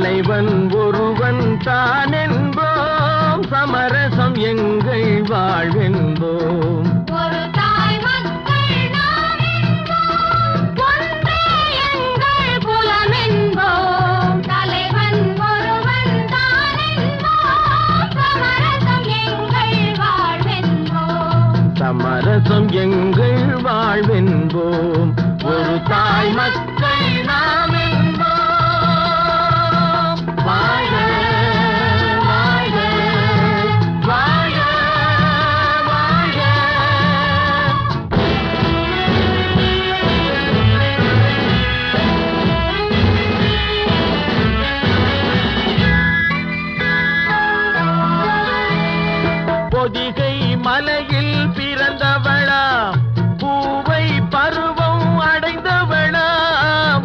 தலைவன் ஒருவன் தான் என்போம், சமரசம் எங்கள் வாழ்வென்போம். ஒரு தாய் மக்கள் நாம் என்போம், ஒன்றே எங்கள் குலம் என்போம். தலைவன் ஒருவன் தான் என்போம், சமரசம் எங்கள் வாழ்வென்போம். சமரசம் எங்கள் வாழ்வென்போம். ஒரு தாய் மக்கள் நாம் என்போம். வாழ்க வாழ்க வாழ்க வாழ்க. பொதிகை மலையில் பிறந்தவளா, பூவை பருவம் அடைந்தவளா.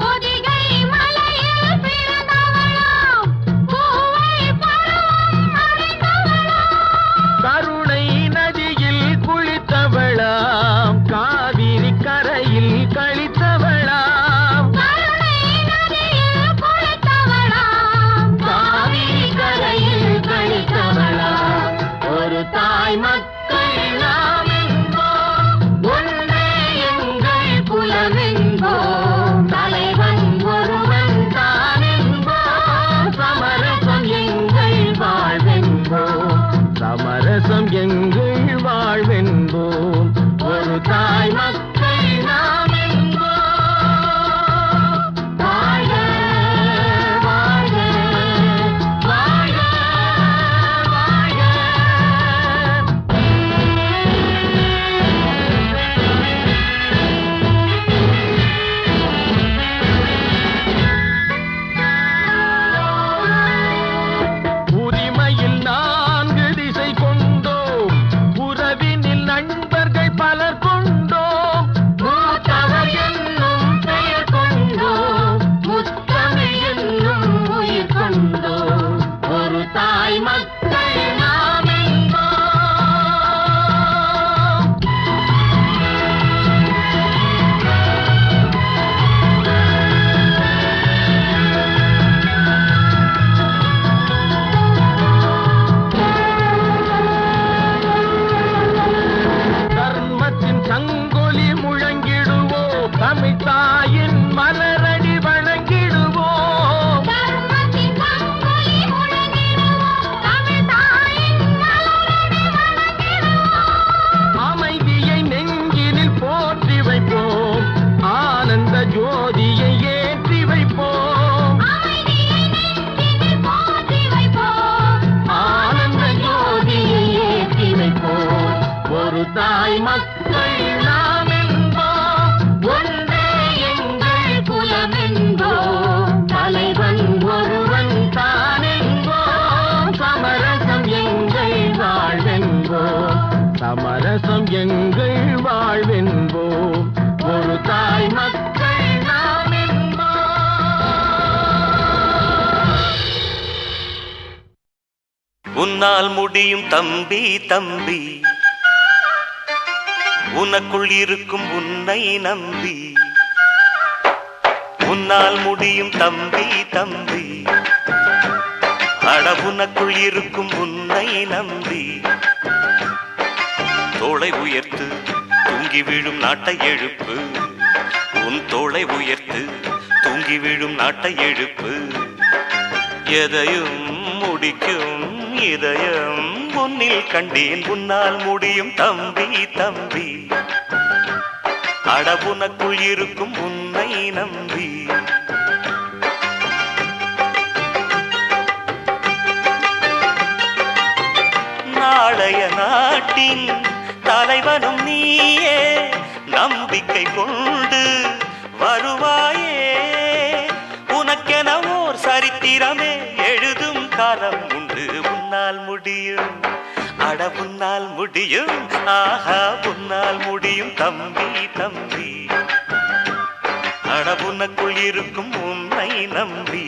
பொதிகை மலையில் பிறந்தவளாம், பூவை பருவம் அடைந்தவளாம். கருணை நதியில் குளித்தவளாம், காவிரி கரையில் கழித்தவளாம். கருணை நதியில் குளித்தவளாம், காவிரி கரையில் கழித்தவளாம். ஒரு தாய் மக்கள் நாம் என்போம், ஒன்றே எங்கள் குலம் என்போம். தலைவன் ஒருவன் தான் என்போம், சமரசம் எங்கள் வாழ்வென்போம். சமரசம் எங்கள் வாழ்வென்போம். ஒரு தாய் மக்கள் நாம் என்போம். வாழ்க வாழ்க வாழ்க வாழ்க. உரிமையில் 4 திசை கொண்டோம், உறவினில் நண்பர்கள் பலர் கொண்டோம். மூத்தவர் என்னும் பெயர் கொண்டோம், முத்தமிழ் என்னும் உயிர் கொண்டோம். ஒரு தாய் மக்கள் நாம் என்போம். தர்மத்தின் சங்கொலி முழங்கிடுவோம், தமிழ் தாயின் மலரடி வணங்கிடுவோம். தர்மத்தின் சங்கொலி முழங்கிடுவோம், தமிழ் தாயின் மலரடி வணங்கிடுவோம். அமைதியை நெஞ்சினில் போற்றி வைப்போம், ஆனந்த ஜோதியை ஏற்றி வைப்போம். அமைதியை நெஞ்சினில் போற்றி வைப்போம், ஆனந்த ஜோதியை ஏற்றி வைப்போம். ஒரு தாய் மக்கள் நாம் என்போம், ஒன்றே எங்கள் குலம் என்போம். தலைவன் ஒருவன் தான் என்போம், சமரசம் எங்கள் வாழ்வென்போம். சமரசம் எங்கள் வாழ்வென்போம். ஒரு தாய் மக்கள் நாம் என்போம். உன்னால் முடியும் தம்பி தம்பி, உனக்குள் இருக்கும் உன்னை நம்பி. உன்னால் முடியும் தம்பி தம்பி, அட உனக்குள் இருக்கும் உன்னை நம்பி. தோளை உயர்த்து தூங்கி விழும் நாட்டை எழுப்பு, உன் தோளை உயர்த்து தூங்கி விழும் நாட்டை எழுப்பு. எதையும் முடிக்கும் இதயம் உன்னில் கண்டேன், உன்னால் முடியும் தம்பி தம்பி, அட உனக்குள் இருக்கும் உன்னை நம்பி. நாளைய நாட்டின் தலைவனும் நீயே, நம்பிக்கை கொண்டு வருவாயே. உனக்கென ஓர் சரித்திரமே எழுதும் காலம் உண்டு. உன்னால் முடியும், அட உன்னால் முடியும், ஆஹா உன்னால் முடியும் தம்பி தம்பி, அட உனக்குள் இருக்கும் உன்னை நம்பி.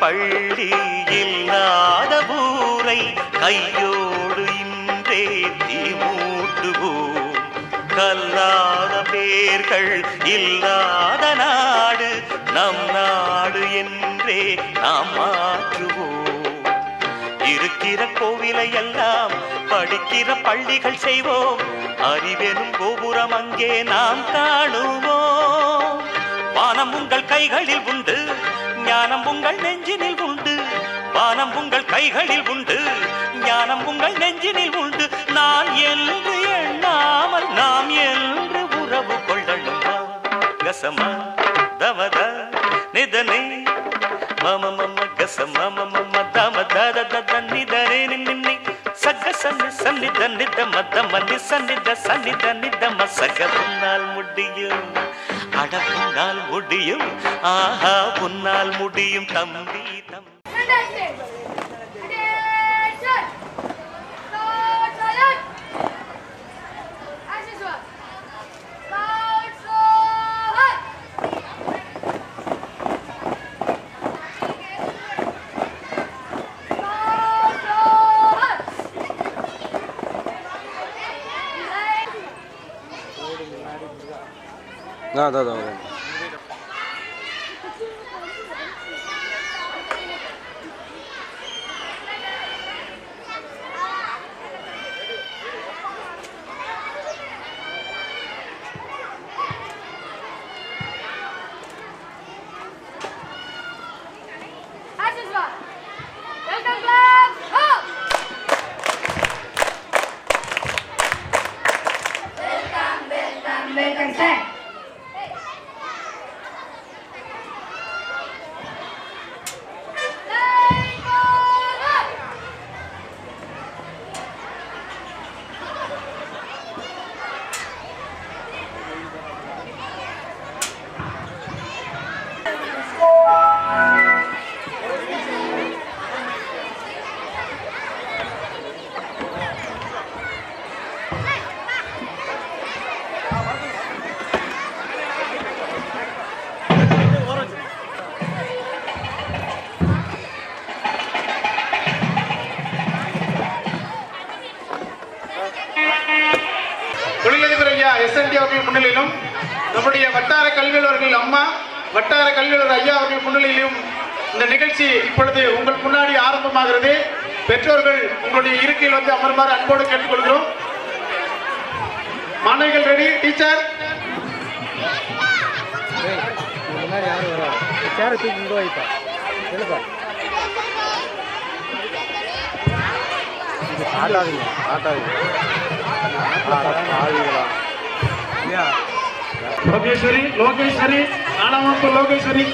பள்ளி இல்லாத ஊரை கையோடு இன்றே தீமூட்டுவோம். கல்லாத பேர்கள் இல்லாத நாடு நம் நாடு என்றே நாம் மாற்றுவோம். இருக்கிற கோவிலை எல்லாம் படிக்கிற பள்ளிகள் செய்வோம். அறிவெனும் கோபுரம் அங்கே நாம் காணுவோம். வானம் உங்கள் கைகளில் உண்டு, ஞானம் உங்கள் நெஞ்சினில் உண்டு. வானம் உங்கள் கைகளில் உண்டு, ஞானம் உங்கள் நெஞ்சினில் உண்டு. நான் என்று எண்ணாமல் நாம் என்று உறவு கொள்ளணுமா? கசமா தமத நிதனே மம மம கசம மம தம தத தத நிதனே நின்னி சக சன்னி சன்னித நித மத மன்னி சன்னித சன்னித நித மசக உன்னால் முடியும், அட உன்னால் முடியும், ஆஹா உன்னால் முடியும் தம்பி தம்பி. SND அவர்கள் முன்னிலையிலும் நம்முடைய வட்டார கல்வியாளர்கள் அம்மா வட்டார கல்வியாளர் ஐயா அவர்கள் முன்னிலையிலும் இந்த நிகழ்ச்சி இப்பொழுது உங்கள் முன்னாடி ஆரம்பமாகிறது. பெற்றோர்கள் உங்களுடைய இருக்கையில் வந்து அமருமாறு அன்போடு கேட்டுக்கொள்கிறோம். மாணவிகள் ரெடி? டீச்சர் லோகேஸ்வரி லோகேஸ்வரி 4ஆம் வகுப்பு லோகேஸ்வரி.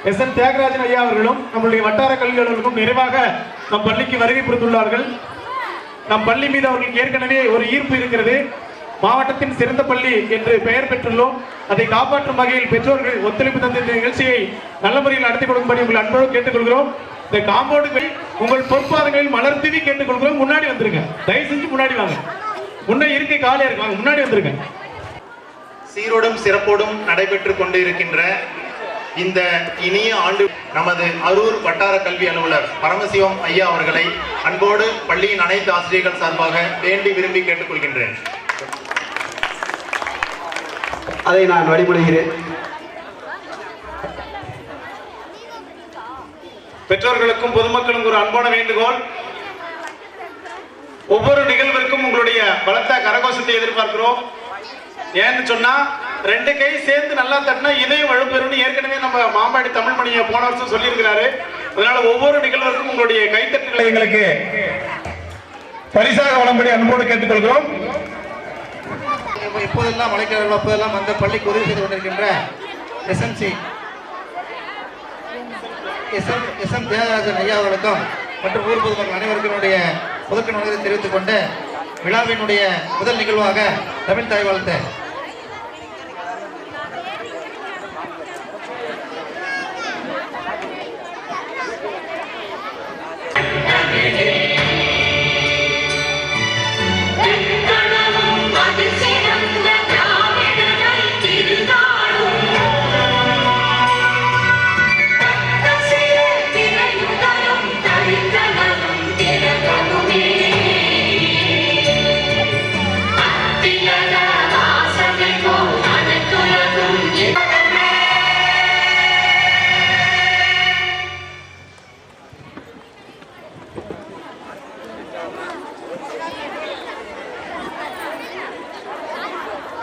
எஸ்.என். தியாகராஜன் ஐயா அவர்களும் நம்முடைய வட்டார கல்வி அலுவலர்களும் நிறைவாக நம் பள்ளிக்கு வருகை புரிந்துள்ளார்கள். நம் பள்ளி மீது அவர்களுக்கு ஏற்கனவே ஒரு ஈர்ப்பு இருக்கிறது. மாவட்டத்தின் சிறந்த பள்ளி என்று பெயர் பெற்றுள்ளோம். அதை காப்பாற்றும் வகையில் பெற்றோர்கள் ஒத்துழைப்பு தந்த இந்த நிகழ்ச்சியை நல்ல முறையில் நடத்தி கொடுக்கும்படி உங்கள் அன்போடு கேட்டுக்கொள்கிறோம். இந்த காம்பவுண்டுகளை உங்கள் பொறுப்பாளர்களில் மலர்த்தீவி கேட்டுக்கொள்கிறோம். முன்னாடி வந்துருங்க, தயவு செஞ்சு முன்னாடி வாங்க. முன்னே இருக்கை காலியா இருக்காங்க, முன்னாடி வந்துருங்க. சீரோடும் சிறப்போடும் நடைபெற்று கொண்டு இருக்கின்ற இந்த இனிய ஆண்டு நமது அரூர் வட்டார கல்வி அலுவலர் பரமசிவம் ஐயா அவர்களை அன்போடு பள்ளியின் அனைத்து ஆசிரியர்கள் சார்பாக வேண்டி விரும்பி கேட்டுக்கொள்கின்றேன். அதை நான் வழிமொழிகிறேன். பெற்றோர்களுக்கும் பொதுமக்களும் ஒரு அன்பான வேண்டுகோள். ஒவ்வொரு நிகழ்விற்கும் உங்களுடைய பலத்த கரகோஷத்தை எதிர்பார்க்கிறோம். ஏன்னு சொன்னா 2 கை சேர்ந்து நல்லா தட்டினா இதையும் வலுப்பெறும்னு ஏற்கனவே நம்ம மாம்பாடி தமிழ்மணியை போன வருஷம் சொல்லியிருக்கிறாரு. அதனால ஒவ்வொரு நிகழ்விற்கும் உங்களுடைய கைத்தட்டுகளை எங்களுக்கு பரிசாக வழங்கும்படி அன்போடு கேட்டுக்கொள்கிறோம். எப்போதெல்லாம் அழைக்கிறார்கள் அப்போதெல்லாம் அந்த பள்ளிக்கு உதவி செய்து கொண்டிருக்கின்ற எஸ்.எம். தியாகராஜன் ஐயா அவர்களுக்கும் மற்றும் ஊர் பொதுமக்கள் அனைவருக்கும் என்னுடைய முதற்கண் வணக்கத்தை தெரிவித்துக் கொண்டு விழாவினுடைய முதல் நிகழ்வாக தமிழ் தாய் வாழ்த்து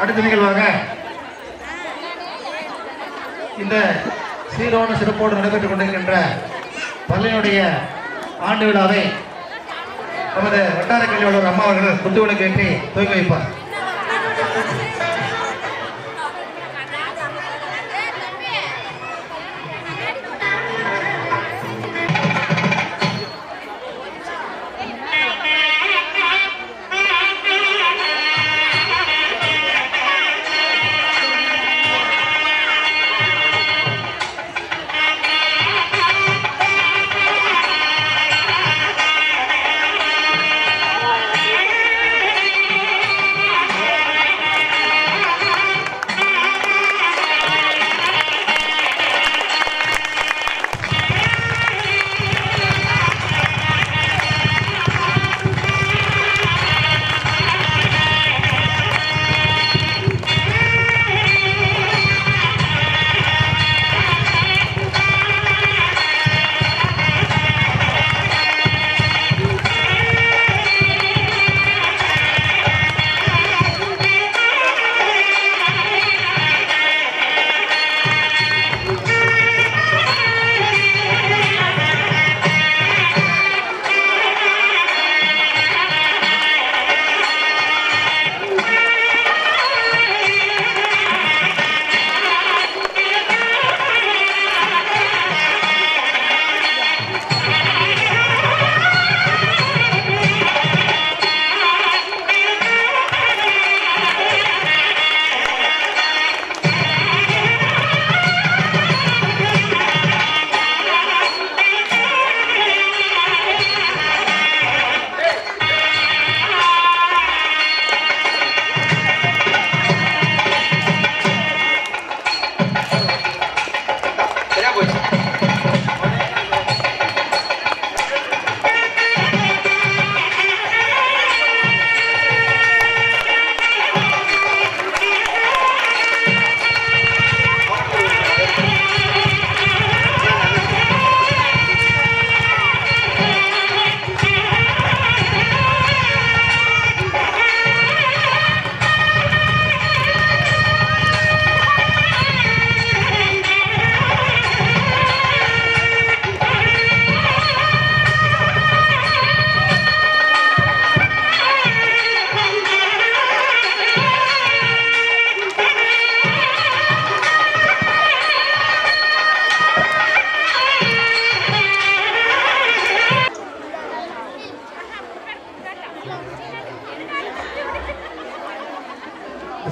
அடுத்த நிகழ்வாக இந்த சீரோடு சிறப்போடு நடைபெற்றுக் கொண்டிருக்கின்ற பள்ளியினுடைய ஆண்டு விழாவை நமது வட்டார கல்வி அலுவலர் அம்மா அவர்கள் குத்துவிளக்கு ஏற்றி துவக்கி வைப்பார்.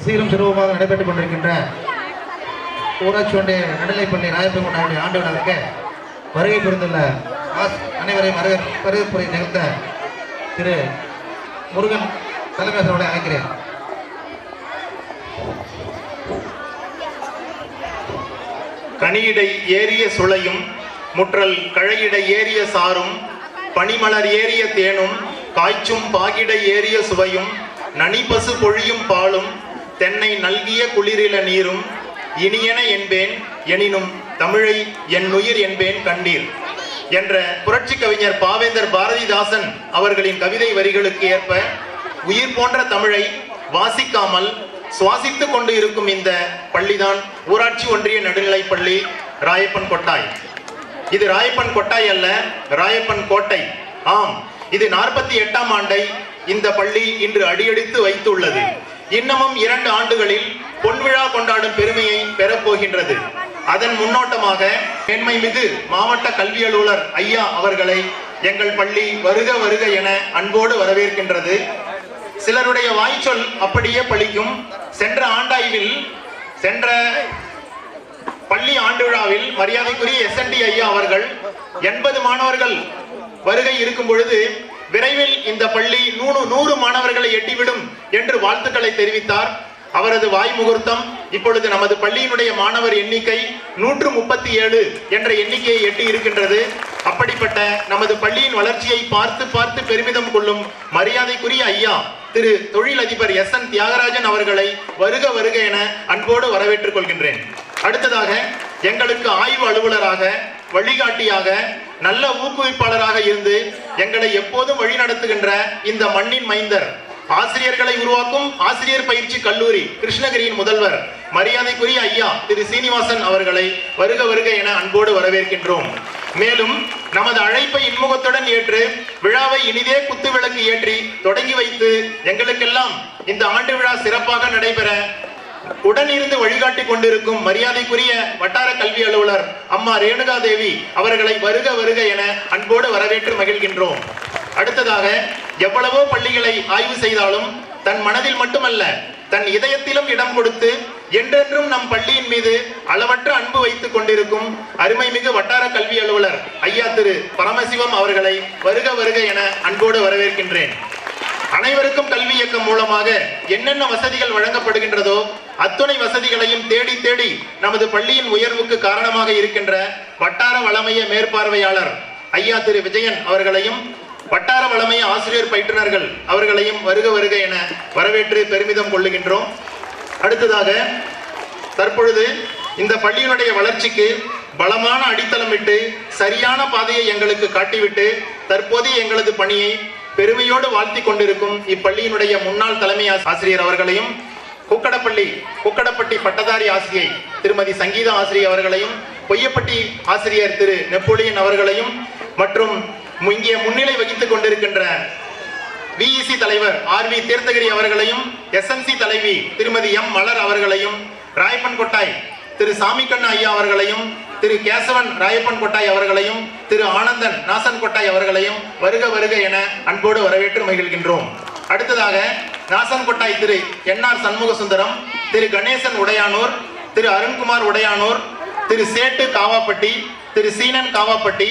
சீரும் சிறப்புமாக நடைபெற்றுக் கொண்டிருக்கின்ற ஊராட்சி ஒன்றிய நடுநிலைப்பள்ளி ராயப்பன் கொண்டாடைய ஆண்டு விழாவிற்கு வருகை புரிந்துள்ள அனைவரையும் வரவேற்புரை நிகழ்த்த திரு முருகன் தலைமை அவர்களை அழைக்கிறேன். கனியிடை ஏறிய சுளையும் முற்றல் கழையிடை ஏறிய சாரும் பனிமலர் ஏறிய தேனும் காய்ச்சும் பாகிடை ஏறிய சுவையும் நனிபசு பொழியும் பாலும் தென்னை நல்கிய குளிரில நீரும் இனியன என்பேன் எனினும் தமிழை என் உயிர் என்பேன் கண்டீர் என்ற புரட்சி கவிஞர் பாவேந்தர் பாரதிதாசன் அவர்களின் கவிதை வரிகளுக்கு ஏற்ப உயிர் போன்ற தமிழை வாசிக்காமல் சுவாசித்துக் கொண்டு இருக்கும் இந்த பள்ளிதான் ஊராட்சி ஒன்றிய நடுநிலைப்பள்ளி ராயப்பன் கொட்டாய். இது ராயப்பன் கொட்டாய் அல்ல, ராயப்பன் கோட்டை. ஆம், இது 48ஆம் ஆண்டை இந்த பள்ளி இன்று அடியெடுத்து வைத்துள்ளது. இன்னமும் 2 ஆண்டுகளில் பொன்விழா கொண்டாடும் பெருமையை பெறப்போகின்றது. அதன் முன்னோட்டமாக மேன்மைமிகு மாவட்ட கல்வி அலுவலர் ஐயா அவர்களை எங்கள் பள்ளி வருக வருக என அன்போடு வரவேற்கின்றது. சிலருடைய வாய்ச்சொல் அப்படியே பழிக்கும். சென்ற பள்ளி ஆண்டு விழாவில் மரியாதைக்குரிய SND ஐயா அவர்கள் 80 மாணவர்கள் வருகை இருக்கும் பொழுது விரைவில் இந்த பள்ளி 100 மாணவர்களை எட்டிவிடும் என்று வாழ்த்துக்களை தெரிவித்தார். அவரது வாய் முகூர்த்தம் இப்பொழுது நமது பள்ளியினுடைய மாணவர் எண்ணிக்கை 137 என்ற எண்ணிக்கையை எட்டி இருக்கின்றது. அப்படிப்பட்ட நமது பள்ளியின் வளர்ச்சியை பார்த்து பெருமிதம் கொள்ளும் மரியாதைக்குரிய ஐயா திரு தொழிலதிபர் SN தியாகராஜன் அவர்களை வருக வருக என அன்போடு வரவேற்றுக் கொள்கின்றேன். அடுத்ததாக எங்களுக்கு ஆய்வு அலுவலராக, வழிகாட்டியாக, நல்ல ஊக்குவிப்பாளராக இருந்து எங்களை எப்போதும் வழிநடத்துகின்ற இந்த மண்ணின் மைந்தர், ஆசிரியர்களை உருவாக்கும் ஆசிரியர் பயிற்சி கல்லூரி கிருஷ்ணகிரியின் முதல்வர் மரியாதைக்குரிய ஐயா திரு சீனிவாசன் அவர்களை வருக வருக என அன்போடு வரவேற்கின்றோம். மேலும் நமது அழைப்பை இன்முகத்துடன் ஏற்று விழாவை இனிதே குத்துவிளக்கு ஏற்றி தொடங்கி வைத்து எங்களுக்கெல்லாம் இந்த ஆண்டு விழா சிறப்பாக நடைபெற உடனிருந்து வழிகாட்டி கொண்டிருக்கும் மரியாதைக்குரிய வட்டார கல்வி அலுவலர் அம்மா ரேணுகா தேவி அவர்களை வருக வருக என அன்போடு வரவேற்று மகிழ்கின்றோம். அடுத்ததாக எவ்வளவோ பள்ளிகளை ஆய்வு செய்தாலும் தன் மனதில் மட்டுமல்ல தன் இதயத்திலும் இடம் கொடுத்து என்றென்றும் நம் பள்ளியின் மீது அளவற்ற அன்பு வைத்துக் கொண்டிருக்கும் அருமைமிகு வட்டார கல்வி அலுவலர் ஐயா திரு பரமசிவம் அவர்களை வருக வருக என அன்போடு வரவேற்கின்றேன். அனைவருக்கும் கல்வி இயக்கம் மூலமாக என்னென்ன வசதிகள் வழங்கப்படுகின்றதோ அத்துணை வசதிகளையும் தேடி தேடி நமது பள்ளியின் உயர்வுக்கு காரணமாக இருக்கின்ற வட்டார வளமைய மேற்பார்வையாளர் ஐயா திரு விஜயன் அவர்களையும் வட்டார வளமைய ஆசிரியர் பயிற்றுனர்கள் அவர்களையும் வருக வருக என வரவேற்று பெருமிதம் கொள்ளுகின்றோம். அடுத்ததாக தற்பொழுது இந்த பள்ளியினுடைய வளர்ச்சிக்கு பலமான அடித்தளமிட்டு சரியான பாதையை எங்களுக்கு காட்டிவிட்டு தற்போதைய எங்களது பணியை பெருமையோடு வாழ்த்தி கொண்டிருக்கும் இப்பள்ளியினுடைய முன்னாள் தலைமை ஆசிரியர் அவர்களையும், குக்கடப்பட்டி பட்டதாரி ஆசிரியை திருமதி சங்கீதா ஆசிரியர் அவர்களையும், பொய்யப்பட்டி ஆசிரியர் திரு நெப்போலியன் அவர்களையும் மற்றும் இங்கே முன்னிலை வகித்துக் கொண்டிருக்கின்ற VEC தலைவர் RV தீர்த்தகிரி அவர்களையும், SNC தலைவி திருமதி M மலர் அவர்களையும், ராயப்பன் கொட்டாய் திரு சாமிக்கண்ணா ஐயா அவர்களையும், திரு கேசவன் ராயப்பன் கொட்டாய் அவர்களையும், திரு ஆனந்தன் நாசன் கொட்டாய் அவர்களையும் வருக வருக என அன்போடு வரவேற்று மகிழ்கின்றோம். அடுத்ததாக நாசன் கொட்டாய் திரு NR சண்முக சுந்தரம், திரு கணேசன் உடையானூர், திரு அருண்குமார் உடையானூர், திரு சேட்டு காவாப்பட்டி, திரு சீனன் காவாப்பட்டி,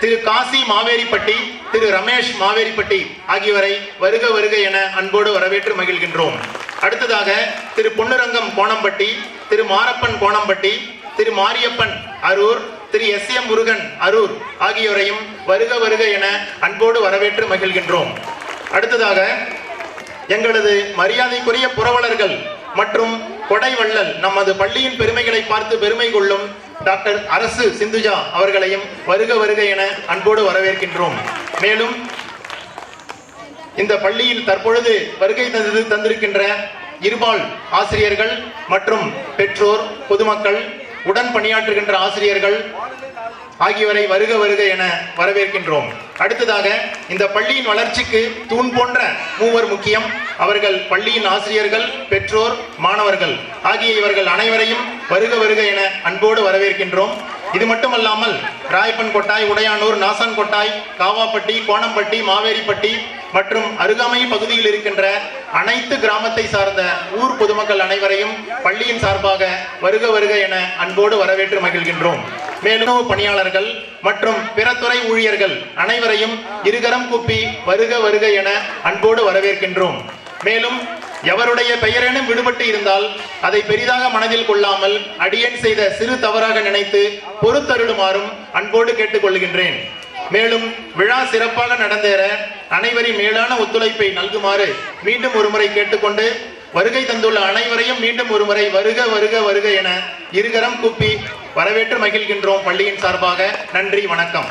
திரு காசி மாவேரிப்பட்டி, திரு ரமேஷ் மாவேரிப்பட்டி ஆகியோரை வருக வருக என அன்போடு வரவேற்று மகிழ்கின்றோம். அடுத்ததாக திரு பொன்னுரங்கம் கோணம்பட்டி, திரு மாரப்பன் கோணம்பட்டி, திரு மாரியப்பன் அரூர், திரு SM முருகன் அரூர் ஆகியோரையும் வருக வருக என அன்போடு வரவேற்று மகிழ்கின்றோம். அடுத்ததாக எங்களது மரியாதைக்குரிய புரவலர்கள் மற்றும் கொடைவள்ளல் நமது பள்ளியின் பெருமைகளை பார்த்து பெருமை கொள்ளும் டாக்டர் அரசு சிந்துஜா அவர்களையும் வருக வருக என அன்போடு வரவேற்கின்றோம். மேலும் இந்த பள்ளியில் தற்பொழுது வருகை தந்திருக்கின்ற இருபால் ஆசிரியர்கள் மற்றும் பெற்றோர், பொதுமக்கள், உடன் பணியாற்றுகின்ற ஆசிரியர்கள் ஆகியோரை வருக வருக என வரவேற்கின்றோம். அடுத்ததாக இந்த பள்ளியின் வளர்ச்சிக்கு தூண் போன்ற மூவர் முக்கியம். அவர்கள் பள்ளியின் ஆசிரியர்கள், பெற்றோர், மாணவர்கள் ஆகிய இவர்கள் அனைவரையும் வருக வருக என அன்போடு வரவேற்கின்றோம். இது மட்டுமல்லாமல் ராயப்பன் கொட்டாய், உடையானூர், நாசான் கொட்டாய், காவாப்பட்டி, கோணம்பட்டி, மாவேரிப்பட்டி மற்றும் அருகாமை பகுதியில் இருக்கின்ற அனைத்து கிராமத்தை சார்ந்த ஊர் பொதுமக்கள் அனைவரையும் பள்ளியின் சார்பாக வருக வருக என அன்போடு வரவேற்று மகிழ்கின்றோம். மேலும் பணியாளர்கள் மற்றும் பிற துறை ஊழியர்கள் அனைவரையும் இருகரம் கூப்பி வருக வருக என அன்போடு வரவேற்கின்றோம். மேலும் எவருடைய பெயரேனும் விடுபட்டு இருந்தால் அதை பெரிதாக மனதில் கொள்ளாமல் அடியேன் செய்த சிறு தவறாக நினைத்து பொறுத்தருளுமாறும் அன்போடு கேட்டுக்கொள்கின்றேன். மேலும் விழா சிறப்பாக நடந்தேற அனைவரின் மேலான ஒத்துழைப்பை நல்குமாறு மீண்டும் ஒருமுறை கேட்டுக்கொண்டு வருகை தந்துள்ள அனைவரையும் மீண்டும் ஒருமுறை வருக வருக வருக என இருகரம் கூப்பி வரவேற்று மகிழ்கின்றோம் பள்ளியின் சார்பாக. நன்றி, வணக்கம்.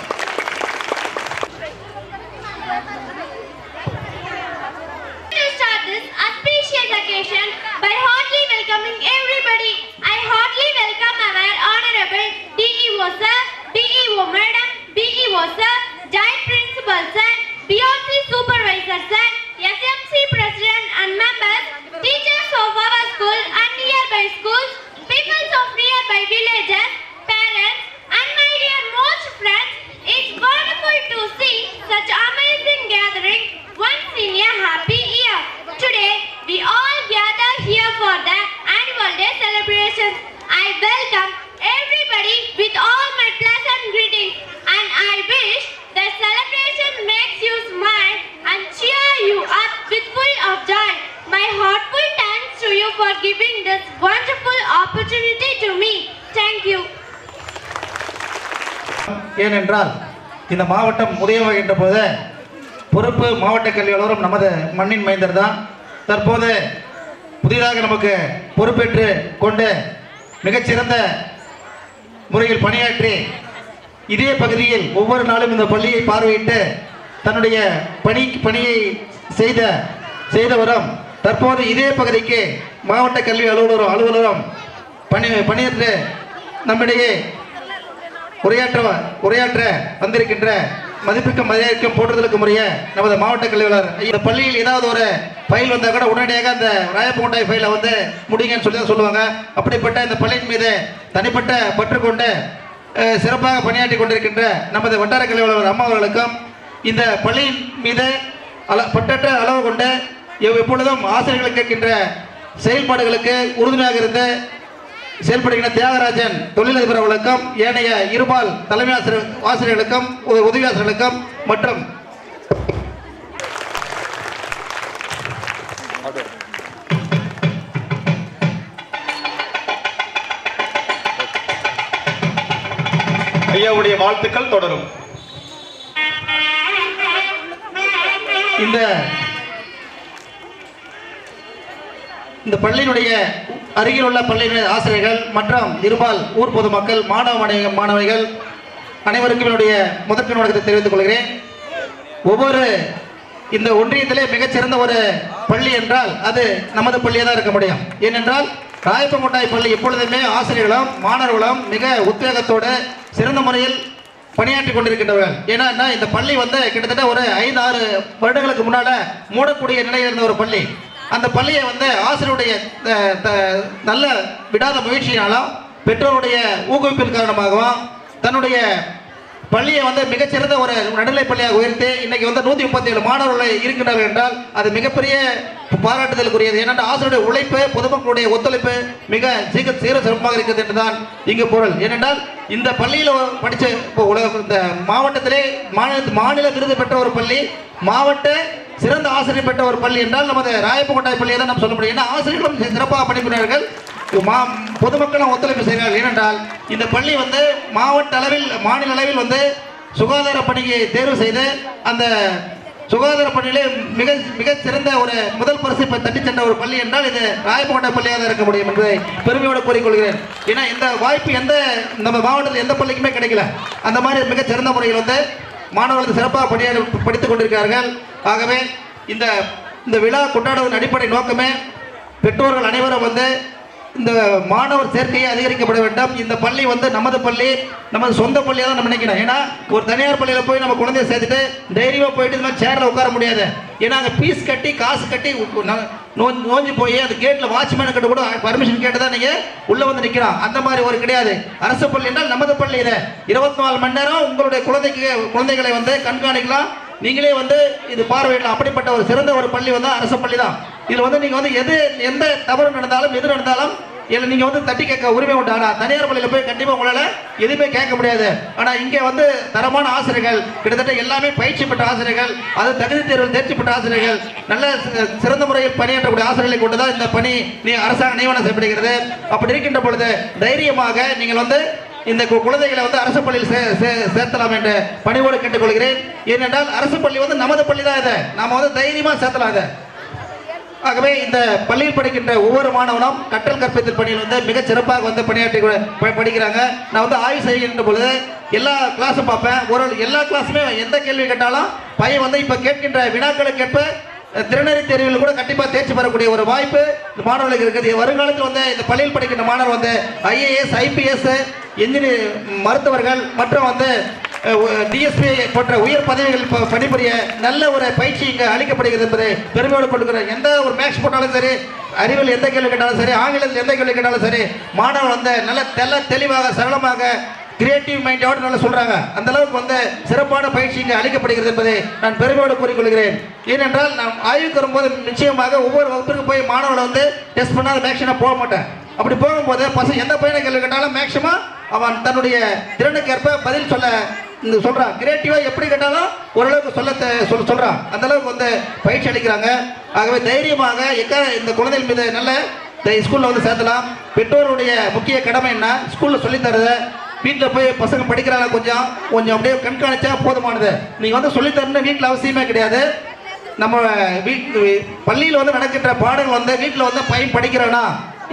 Occasion by heartily welcoming everybody. I heartily welcome our honorable DEO sir, DEO madam, DEO sir, joint principal sir, BRC supervisor sir, SMC president and members, teachers of our school and nearby schools, people of nearby villages, parents and my dear most friends. It's wonderful to see such amazing gathering once in a happy year. Today we all gather here for the annual day celebrations. I welcome everybody with all my pleasant greetings, and I wish the celebration makes you smile and cheer you up with full of joy. My heartful thanks to you for giving this wonderful opportunity to me. Thank you. ஏனென்றால் இந்த மாவட்டம் உதயமாகின்ற போது பொறுப்பு மாவட்ட கல்வி அலுவலரும் நமது மண்ணின் மைந்தர் தான். தற்போது புதிதாக நமக்கு பொறுப்பேற்று கொண்டு மிகச்சிறந்த முறையில் பணியாற்றி இதே பகுதியில் ஒவ்வொரு நாளும் இந்த பள்ளியை பார்வையிட்டு தன்னுடைய பணியை செய்த வரும் தற்போது இதே பகுதிக்கு மாவட்ட கல்வி அலுவலரும் பணியாற்று நம்மிடையே உரையாற்ற வந்திருக்கின்ற மதிப்புக்கும் மரியாதைக்கும் போற்றுதலுக்கு முறைய நமது மாவட்ட கல்வியாளர். இந்த பள்ளியில் ஏதாவது ஒரு ஃபைல் வந்தால் கூட உடனடியாக அந்த ராயப்பகொண்டாய் ஃபைலை வந்து முடிங்கன்னு சொல்லி தான் சொல்லுவாங்க. அப்படிப்பட்ட இந்த பள்ளியின் மீது தனிப்பட்ட பற்று கொண்டு சிறப்பாக பணியாற்றி கொண்டிருக்கின்ற நமது வட்டார கல்வியாளர் அம்மா அவர்களுக்கும் இந்த பள்ளியின் மீது பற்றற்ற அளவு கொண்டு எப்பொழுதும் ஆசிரியர்களுக்கு கேட்கின்ற செயல்பாடுகளுக்கு உறுதுணையாக இருந்து செயல்படுகின்ற தியாகராஜன் தொழிலதிபர் அவர்களுக்கும் ஏனைய இருபால் தலைமை ஆசிரியர்களுக்கும் உதவி ஆசிரியர்களுக்கும் மற்றும் ஐயாவுடைய வாழ்த்துக்கள் தொடரும். இந்த பள்ளியினுடைய அருகில் உள்ள பள்ளியினுடைய ஆசிரியர்கள் மற்றும் இருபால் ஊர் பொதுமக்கள் மாணவிகள் அனைவருக்கும் என்னுடைய முதற்கண் வணக்கத்தை தெரிவித்துக் கொள்கிறேன். ஒவ்வொரு இந்த ஒன்றியத்திலே மிகச்சிறந்த ஒரு பள்ளி என்றால் அது நமது பள்ளியாக தான் இருக்க முடியும். ஏனென்றால் ராயப்பங்கொண்டாய் பள்ளி எப்பொழுதுமே ஆசிரியர்களும் மாணவர்களும் மிக உத்வேகத்தோடு சிறந்த முறையில் பணியாற்றி கொண்டிருக்கின்றவர்கள். ஏன்னா இந்த பள்ளி வந்து கிட்டத்தட்ட ஒரு 5-6 வருடங்களுக்கு முன்னால மூடக்கூடிய நிலையில் இருந்த ஒரு பள்ளி. அந்த பள்ளியை வந்து ஆசிரியருடைய நல்ல விடாத முயற்சியினாலும் பெற்றோருடைய ஊக்குவிப்பின் காரணமாகவும் தன்னுடைய பள்ளியை வந்து மிகச்சிறந்த ஒரு நடுநிலை பள்ளியாக உயர்த்தி இன்னைக்கு வந்து 137 மாணவர்கள் இருக்கின்றார்கள் என்றால் அது மிகப்பெரிய பாராட்டுதலுக்குரியது. ஏனென்றால் ஆசிரியருடைய உழைப்பு பொதுமக்களுடைய ஒத்துழைப்பு மிக சீர சிறப்பாக இருக்கிறது என்றுதான் இங்கு பொருள். ஏனென்றால் இந்த பள்ளியில் படித்த இந்த மாவட்டத்திலே மாநில விருது பெற்ற ஒரு பள்ளி, மாவட்ட சிறந்த ஆசிரியர் பெற்ற ஒரு பள்ளி என்றால் நமது ராயப்பங்கொண்டாய் பள்ளியை தான் நம்ம சொல்ல முடியும். ஏன்னா ஆசிரியர்களும் சிறப்பாக பணிபுரிகிறார்கள், பொதுமக்களும் ஒத்துழைப்பு செய்கிறார்கள். ஏனென்றால் இந்த பள்ளி வந்து மாவட்ட அளவில் மாநில அளவில் வந்து சுகாதார பணியை தேர்வு செய்து அந்த சுகாதார பணியிலே மிக சிறந்த ஒரு முதல் பரிசை தட்டி சென்ற ஒரு பள்ளி என்றால் இது ராயப்பங்கொண்டாய் பள்ளியாக தான் இருக்க முடியும் என்பதை பெருமையோடு கூறிக்கொள்கிறேன். ஏன்னா இந்த வாய்ப்பு நம்ம மாவட்டத்தில் எந்த பள்ளிக்குமே கிடைக்கல. அந்த மாதிரி மிக சிறந்த முறையில் வந்து மாணவர்கள் சிறப்பாக படித்துக் கொண்டிருக்கிறார்கள். ஆகவே இந்த விழா கொண்டாடுவதன் அடிப்படை நோக்கமே பெற்றோர்கள் அனைவரும் வந்து இந்த மாணவர் சேர்க்கையை அதிகரிக்கப்பட வேண்டும். இந்த பள்ளி வந்து நமது பள்ளி, நமது சொந்த பள்ளியாக தான் நம்ம நினைக்கணும். ஏன்னா ஒரு தனியார் பள்ளியில் போய் நம்ம குழந்தைய சேர்த்துட்டு தைரியமாக போயிட்டு இந்த மாதிரி சேரில் உட்கார முடியாது. ஏன்னா அங்கே ஃபீஸ் கட்டி காசு கட்டி நோஞ்சி போய் அந்த கேட்டில் வாட்ச்மேன் கிட்ட கூட பர்மிஷன் கேட்டு தான் நீங்கள் உள்ளே வந்து நிற்கிறான். அந்த மாதிரி ஒரு கிடையாது. அரசு பள்ளி என்றால் நமது பள்ளி. இதை 24 மணி நேரம் உங்களுடைய குழந்தைகளை வந்து கண்காணிக்கலாம், நீங்களே வந்து இது பார்வையிடலாம். அப்படிப்பட்ட ஒரு சிறந்த ஒரு பள்ளி வந்து அரசு பள்ளி தான். இதில் வந்து நீங்கள் வந்து எந்த தவறு நடந்தாலும் எது நடந்தாலும் இல்லை நீங்கள் வந்து தட்டி கேட்க உரிமை உண்டு. ஆனால் தனியார் பள்ளியில் போய் கண்டிப்பாக உங்களால் எதுவுமே கேட்க முடியாது. ஆனால் இங்கே வந்து தரமான ஆசிரியர்கள், கிட்டத்தட்ட எல்லாமே பயிற்சி பெற்ற ஆசிரியர்கள், அது தகுதி தேர்வில் தேர்ச்சி பெற்ற ஆசிரியர்கள், நல்ல சிறந்த முறையில் பணியாற்றக்கூடிய ஆசிரியர்களை கொண்டு தான் இந்த பணி அரசாங்க நியமனம் செய்யப்படுகிறது. அப்படி இருக்கின்ற பொழுது தைரியமாக நீங்கள் வந்து இந்த குழந்தைகளை வந்து அரசு பள்ளியில் சேர்த்தலாம் என்று பணிவோடு கேட்டுக்கொள்கிறேன். ஏனென்றால் அரசு பள்ளி வந்து நமது பள்ளி தான். இதை நாம் வந்து தைரியமாக சேர்த்தலாம். இதை ஆகவே இந்த பள்ளியில் படிக்கின்ற ஒவ்வொரு மாணவனும் கற்றல் கற்பித்தல் பணியில் வந்து மிகச் சிறப்பாக வந்து பணியாற்றி படிக்கிறாங்க. நான் வந்து ஆய்வு செய்கின்ற பொழுது எல்லா கிளாஸும் பார்ப்பேன். எல்லா கிளாஸுமே எந்த கேள்வி கேட்டாலும் பையன் வந்து இப்போ கேட்கின்ற வினாக்களுக்கேற்ப திறனறி தேர்வில் கூட கண்டிப்பாக தேர்ச்சி பெறக்கூடிய ஒரு வாய்ப்பு இந்த மாணவர்களுக்கு இருக்குது. வருங்காலத்தில் வந்து இந்த பள்ளியில் படிக்கின்ற மாணவர் வந்து IAS, IPS, இன்ஜினியர், மருத்துவர்கள் மற்றும் வந்து DSP போன்ற உயர் பதவிகள் பணிபுரிய நல்ல ஒரு பயிற்சி இங்கே அளிக்கப்படுகிறது என்பதை பெருமையோடு கொள்கிறேன். எந்த ஒரு மேக்ஸ் போட்டாலும் சரி, அறிவியல் எந்த கேள்வி கேட்டாலும் சரி, ஆங்கிலத்தில் எந்த கேள்வி கேட்டாலும் சரி, மாணவன் வந்து நல்ல தெளிவாக சரளமாக கிரியேட்டிவ் மைண்டோடு நல்லா சொல்கிறாங்க. அந்த அளவுக்கு வந்து சிறப்பான பயிற்சி இங்கே அளிக்கப்படுகிறது என்பதை நான் பெருமையோடு கூறிக்கொள்கிறேன். ஏனென்றால் நான் ஆய்வுக்கு வரும்போது நிச்சயமாக ஒவ்வொரு வகுப்பிற்கு போய் மாணவனை வந்து டெஸ்ட் பண்ணாத மேக்ஸிமம் போக மாட்டேன். அப்படி போகும்போது பசங்க எந்த பையனை கேள்வி கேட்டாலும் மேக்ஸிமம் அவன் தன்னுடைய திறனுக்கு ஏற்ப பதில் சொல்கிறான். கிரியேட்டிவாக எப்படி கேட்டாலும் ஓரளவுக்கு சொல்கிறான். அந்த அளவுக்கு வந்து பயிற்சி அளிக்கிறாங்க. ஆகவே தைரியமாக இந்த குழந்தைகள் மீது நல்ல ஸ்கூலில் வந்து சேர்த்தலாம். பெற்றோருடைய முக்கிய கடமை என்ன, ஸ்கூலில் சொல்லித்தரது. வீட்டில் போய் பசங்க படிக்கிறாங்க, கொஞ்சம் அப்படியே கண்காணிச்சா போதுமானது. நீங்கள் வந்து சொல்லித்தரணும்னு வீட்டில் அவசியமே கிடையாது. நம்ம பள்ளியில் வந்து நடக்கின்ற பாடங்கள் வந்து வீட்டில் வந்து பையன் படிக்கிறானா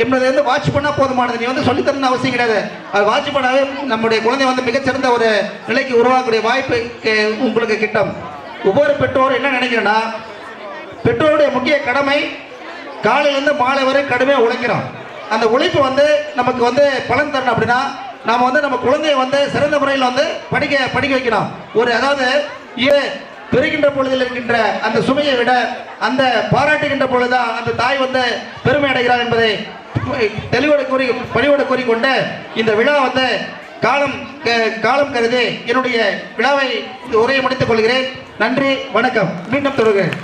என்பதை வந்து வாட்ச் பண்ணால் போதுமானது. நீ வந்து சொல்லித்தரணும்னு அவசியம் கிடையாது. அது வாட்ச் பண்ணாவே நம்முடைய குழந்தை வந்து மிகச்சிறந்த ஒரு நிலைக்கு உருவாக்கக்கூடிய வாய்ப்பு உங்களுக்கு கிட்டும். ஒவ்வொரு பெற்றோரும் என்ன நினைக்கிறேன்னா, பெற்றோருடைய முக்கிய கடமை காலையிலேருந்து மாலை வரை கடுமையாக உழைக்கிறோம். அந்த உழைப்பு வந்து நமக்கு வந்து பலன் தரணும். அப்படின்னா நாம் வந்து நம்ம குழந்தைய வந்து சிறந்த முறையில் வந்து படிக்க வைக்கணும். அதாவது பெறுகின்ற பொழுதில் இருக்கின்ற அந்த சுமையை விட அந்த பாராட்டுகின்ற பொழுதுதான் அந்த தாய் வந்து பெருமை அடைகிறார் என்பதை பணிவோடு கூறிக்கொண்டு இந்த விழா வந்து காலம் கருதி என்னுடைய விழாவை உரையை முடித்துக் கொள்கிறேன். நன்றி, வணக்கம். மீண்டும் தொடர்கிறேன்.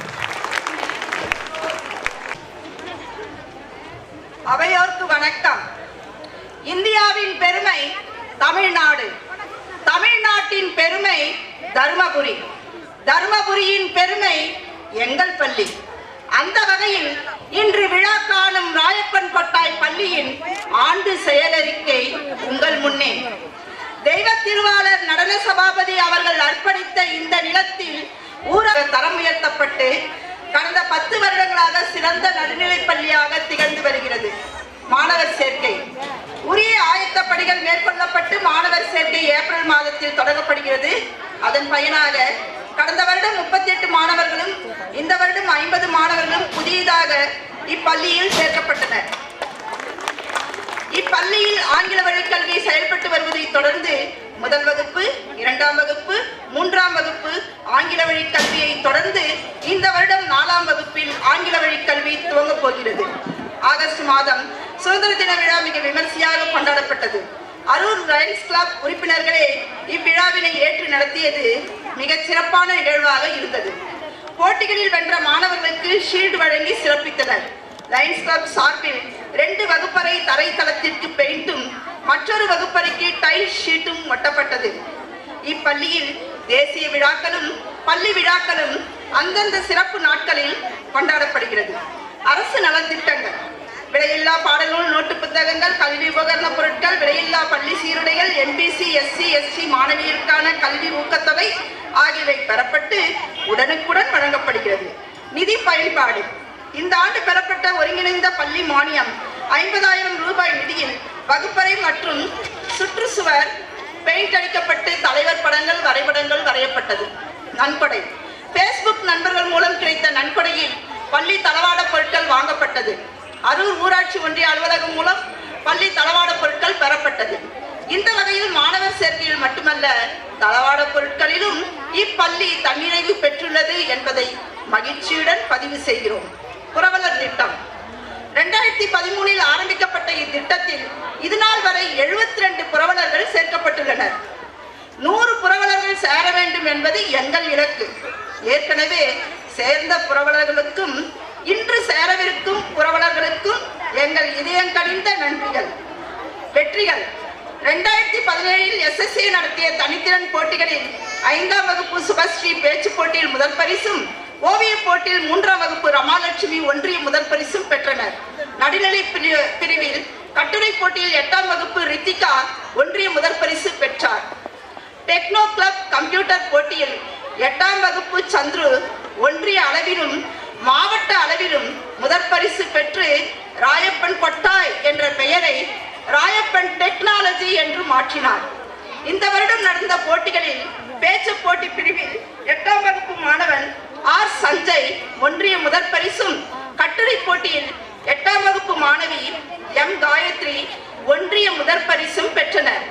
அவையோர்க்கு வணக்கம். இந்தியாவின் பெருமை தமிழ்நாடு, தமிழ்நாட்டின் பெருமை தர்மபுரி, தர்மபுரியின் பெருமை எங்கள் பள்ளி. அந்த வகையில் இன்று விழா காணும் ராயப்பன் கொட்டாய் பள்ளியின் ஆண்டு செயலறிக்கை உங்கள் முன்னே. தெய்வ திருவாளர் நடன சபாபதி அவர்கள் அர்ப்பணித்த இந்த நிலத்தில் ஊரக தரம் உயர்த்தப்பட்டு கடந்த 10 வருடங்களாக சிறந்த நடுநிலைப் பள்ளியாக திகழ்ந்து வருகிறது. மாணவர் சேர்க்கை உரிய ஆயத்த பணிகள் மேற்கொள்ளப்பட்டு மாணவர் சேர்க்கை ஏப்ரல் மாதத்தில் தொடங்கப்படுகிறது. அதன் பயனாக கடந்த வருடம் 38 மாணவர்களும் இந்த வருடம் 50 மாணவர்களும் புதியதாக இப்பள்ளியில் சேர்க்கப்பட்டனர். இப்பள்ளியில் ஆங்கில வழி கல்வி செயல்பட்டு வருவதை தொடர்ந்து 1 வகுப்பு, 2ஆம் வகுப்பு, 3ஆம் வகுப்பு ஆங்கில வழி கல்வியை தொடர்ந்து இந்த வருடம் 4ஆம் வகுப்பில் ஆங்கில வழி கல்வி துவங்கப் போகிறது. ஆகஸ்ட் மாதம் சுதந்திர தின விழா மிக விமர்சையாக கொண்டாடப்பட்டது. அரூர் ரயன்ஸ் கிளப் உறுப்பினர்களே இவ்விழாவினை ஏற்று நடத்தியது மிகச் சிறப்பான நிகழ்வாக இருந்தது. போட்டிகளில் வென்ற மாணவர்களுக்கு ஷீல்டு வழங்கி சிறப்பித்தனர். லயன்ஸ் கிளப் சார்பில் 2 வகுப்பறை தரைத்தளத்திற்கு பெயிண்டும் மற்றொரு வகுப்பறைக்கு டைல் ஷீட்டும் ஒட்டப்பட்டது. இப்பள்ளியில் தேசிய விழாக்களும் பள்ளி விழாக்களும் அந்தந்த சிறப்பு நாட்களில் கொண்டாடப்படுகிறது. அரசு நலத்திட்டங்கள், விலையில்லா பாடநூல், நோட்டு புத்தகங்கள், கல்வி உபகரண பொருட்கள், விலையில்லா பள்ளி சீருடைகள், NBC SC ST மாணவியருக்கான கல்வி ஊக்கத்தொகை ஆகியவை பெறப்பட்டு உடனுக்குடன் வழங்கப்படுகிறது. நிதி பயன்பாடு இந்த ஆண்டு பெறப்பட்ட ஒருங்கிணைந்த பள்ளி மானியம் 50,000 ரூபாய் நிதியில் வகுப்பறை மற்றும் சுற்றுச்சுவர் பெயிண்ட் அடிக்கப்பட்டு தலைவர் படங்கள் வரைபடங்கள் வரையப்பட்டது. நன்கொடை Facebook நண்பர்கள் மூலம் கிடைத்த நன்கொடையில் பள்ளி தளவாட பொருட்கள் வாங்கப்பட்டது. அரூர் ஊராட்சி ஒன்றிய அலுவலகம் மூலம் பள்ளி தளவாட பொருட்கள் பெறப்பட்டது. இந்த வகையில் மாணவர் சேர்க்கையில் மட்டுமல்ல தளவாட பொருட்களிலும் இப்பள்ளி தன்னிறைவு பெற்றுள்ளது என்பதை மகிழ்ச்சியுடன் பதிவு செய்கிறோம். புரவலர் திட்டம். 2013 ஆரம்பிக்கப்பட்ட இத்திட்டத்தில் இதுநாள் வரை 72 புரவலர்கள் சேர்க்கப்பட்டுள்ளனர். 100 புரவலர்கள் சேர வேண்டும் என்பது எங்கள் இலக்கு. ஏற்கனவே சேர்ந்த புரவலர்களுக்கும் இன்று சேரவிருக்கும் புரவலர்களுக்கும் எங்கள் இதயங்கனிந்த நன்றிகள். வெற்றிகள்: 2017 SSC நடத்திய தனித்திறன் போட்டிகளில் 5ஆம் வகுப்பு சுபஸ்ரீ பேச்சு போட்டியில் முதல் பரிசும், ஓவிய போட்டியில் 3ஆம் வகுப்பு ரமாலட்சுமி ஒன்றிய முதல் பரிசும் பெற்றனர். நடுநிலை பிரிவில் கட்டுரை போட்டியில் 8ஆம் வகுப்பு ரித்திகா ஒன்றிய முதல் பரிசு பெற்றார். டெக்னோ கிளப் கம்ப்யூட்டர் போட்டியில் 8ஆம் வகுப்பு சந்துரு ஒன்றிய அளவிலும் மாவட்ட அளவிலும் முதற் பரிசு பெற்று ராயப்பன் கொட்டாய் என்ற பெயரை ராயப்பன் டெக்னாலஜி என்று மாற்றினார். இந்த வருடம் நடந்த போட்டிகளில் பேச்சு போட்டி பிரிவில் 8ஆம் வகுப்பு மாணவன் ஆர் சஞ்சய் ஒன்றிய முதற் பரிசும், கட்டுரை போட்டியில் 8ஆம் வகுப்பு மாணவி எம் காயத்ரி ஒன்றிய முதற் பரிசும் பெற்றனர்.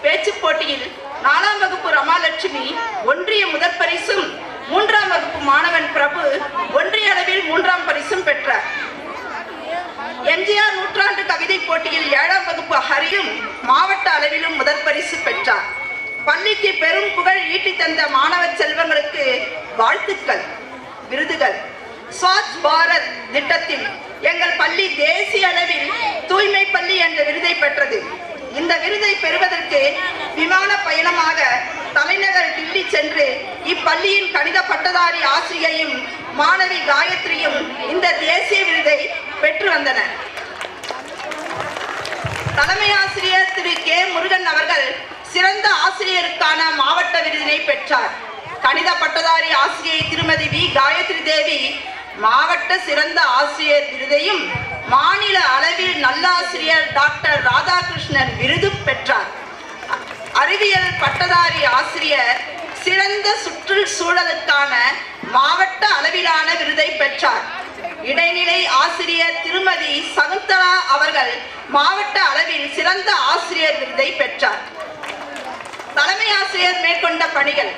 பேச்சு போட்டியில் 4ஆம் வகுப்பு ரமாலட்சுமி ஒன்றிய முதற் பரிசும், 3ஆம் வகுப்பு மாணவன் பிரபு ஒன்றிய அளவில் 3ஆம் பரிசும் பெற்றார். எம்ஜிஆர் நூற்றாண்டு கவிதை போட்டியில் 7ஆம் வகுப்பு ஹரியும் மாவட்ட அளவிலும் முதற் பரிசு பெற்றார். பள்ளிக்கு பெரும் புகழ் ஈட்டி தந்த மாணவ செல்வங்களுக்கு வாழ்த்துக்கள். விருதுகள்: ஸ்வச் பாரத் திட்டத்தில் எங்கள் பள்ளி தேசிய அளவில் தூய்மை பள்ளி என்ற விருதை பெற்றது. இந்த விருதை பெறுவதற்கு விமான பயணமாக தலைநகர் டில்லி சென்று இப்பள்ளியின் கணித பட்டதாரி ஆசிரியையும் மாணவி காயத்ரியும் இந்த தேசிய விருதை பெற்று வந்தனர். தலைமை ஆசிரியர் திரு கே முருகன் அவர்கள் சிறந்த ஆசிரியருக்கான மாவட்ட விருதினை பெற்றார். கணித பட்டதாரி ஆசிரியை திருமதி வி காயத்ரி தேவி மாவட்ட சிறந்த ஆசிரியர் விருதையும், மாநில அளவில் நல்லாசிரியர் டாக்டர் ராதாகிருஷ்ணன் விருதும் பெற்றார். அறிவியல் பட்டதாரி ஆசிரியர் சிறந்த சுற்றுச்சூழலுக்கான மாவட்ட அளவிலான விருதை பெற்றார். இடைநிலை ஆசிரியர் திருமதி சகுந்தலா அவர்கள் மாவட்ட அளவில் சிறந்த ஆசிரியர் விருதை பெற்றார். தலைமை ஆசிரியர் மேற்கொண்ட பணிகள்: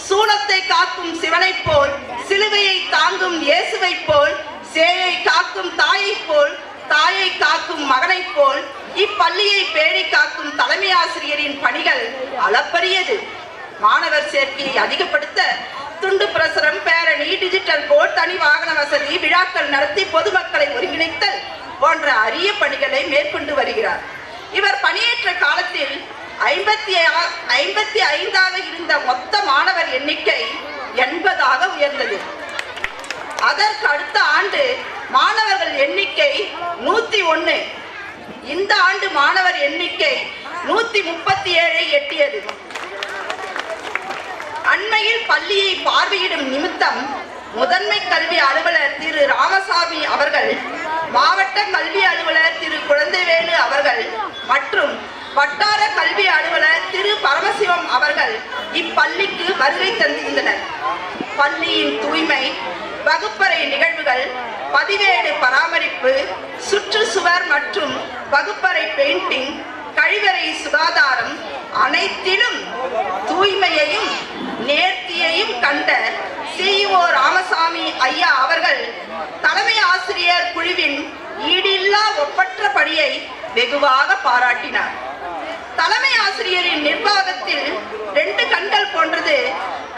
சூலத்தை காக்கும் சிவனைப் போல், சிலுவையை தாங்கும் இயேசுவைப் போல், சேயை காக்கும் தாயைப் போல், தாயை காக்கும் மகனைப் போல் இப்பள்ளியை பேணி காக்கும் தலைமை ஆசிரியரின் பணிகள் அளப்பரியது. மாணவர் சேர்க்கையை அதிகப்படுத்த துண்டு பிரசுரம், பேரணி, டிஜிட்டல் போர்ட், தனி வாகன வசதி, விழாக்கள் நடத்தி பொதுமக்களை ஒருங்கிணைத்தல் போன்ற அரிய பணிகளை மேற்கொண்டு வருகிறார். இவர் பணியேற்ற காலத்தில் 55ஆக இருந்த மொத்த மாணவர் எண்ணிக்கை 80ஆக உயர்ந்தது. அதற்கு அடுத்த ஆண்டு மாணவர்கள் எண்ணிக்கை 101. இந்த ஆண்டு மாணவர் எண்ணிக்கை 137 எட்டியது. அண்மையில் பள்ளியை பார்வையிடும் நிமித்தம் முதன்மை கல்வி அலுவலர் திரு ராமசாமி அவர்கள், மாவட்ட கல்வி அலுவலர் திரு குழந்தைவேலு அவர்கள் மற்றும் வட்டார கல்வி அலுவலர் திரு பரமசிவம் அவர்கள் இப்பள்ளிக்கு வருகை தந்திருந்தனர். பள்ளியின் தூய்மை, வகுப்பறை நிகழ்வுகள், பதிவேடு பராமரிப்பு, சுற்றுச்சுவர் மற்றும் வகுப்பறை பெயிண்டிங், கழிவறை சுகாதாரம் அனைத்திலும் தூய்மையையும் நேர்த்தியையும் கண்ட CEO ராமசாமி ஐயா அவர்கள் தலைமை ஆசிரியர் குழுவின் ஈடில்லா ஒப்பற்ற பணியை வெகுவாக பாராட்டினார். தலைமை ஆசிரியரின் நிர்வாகத்தில் 2 கண்கள் போன்றது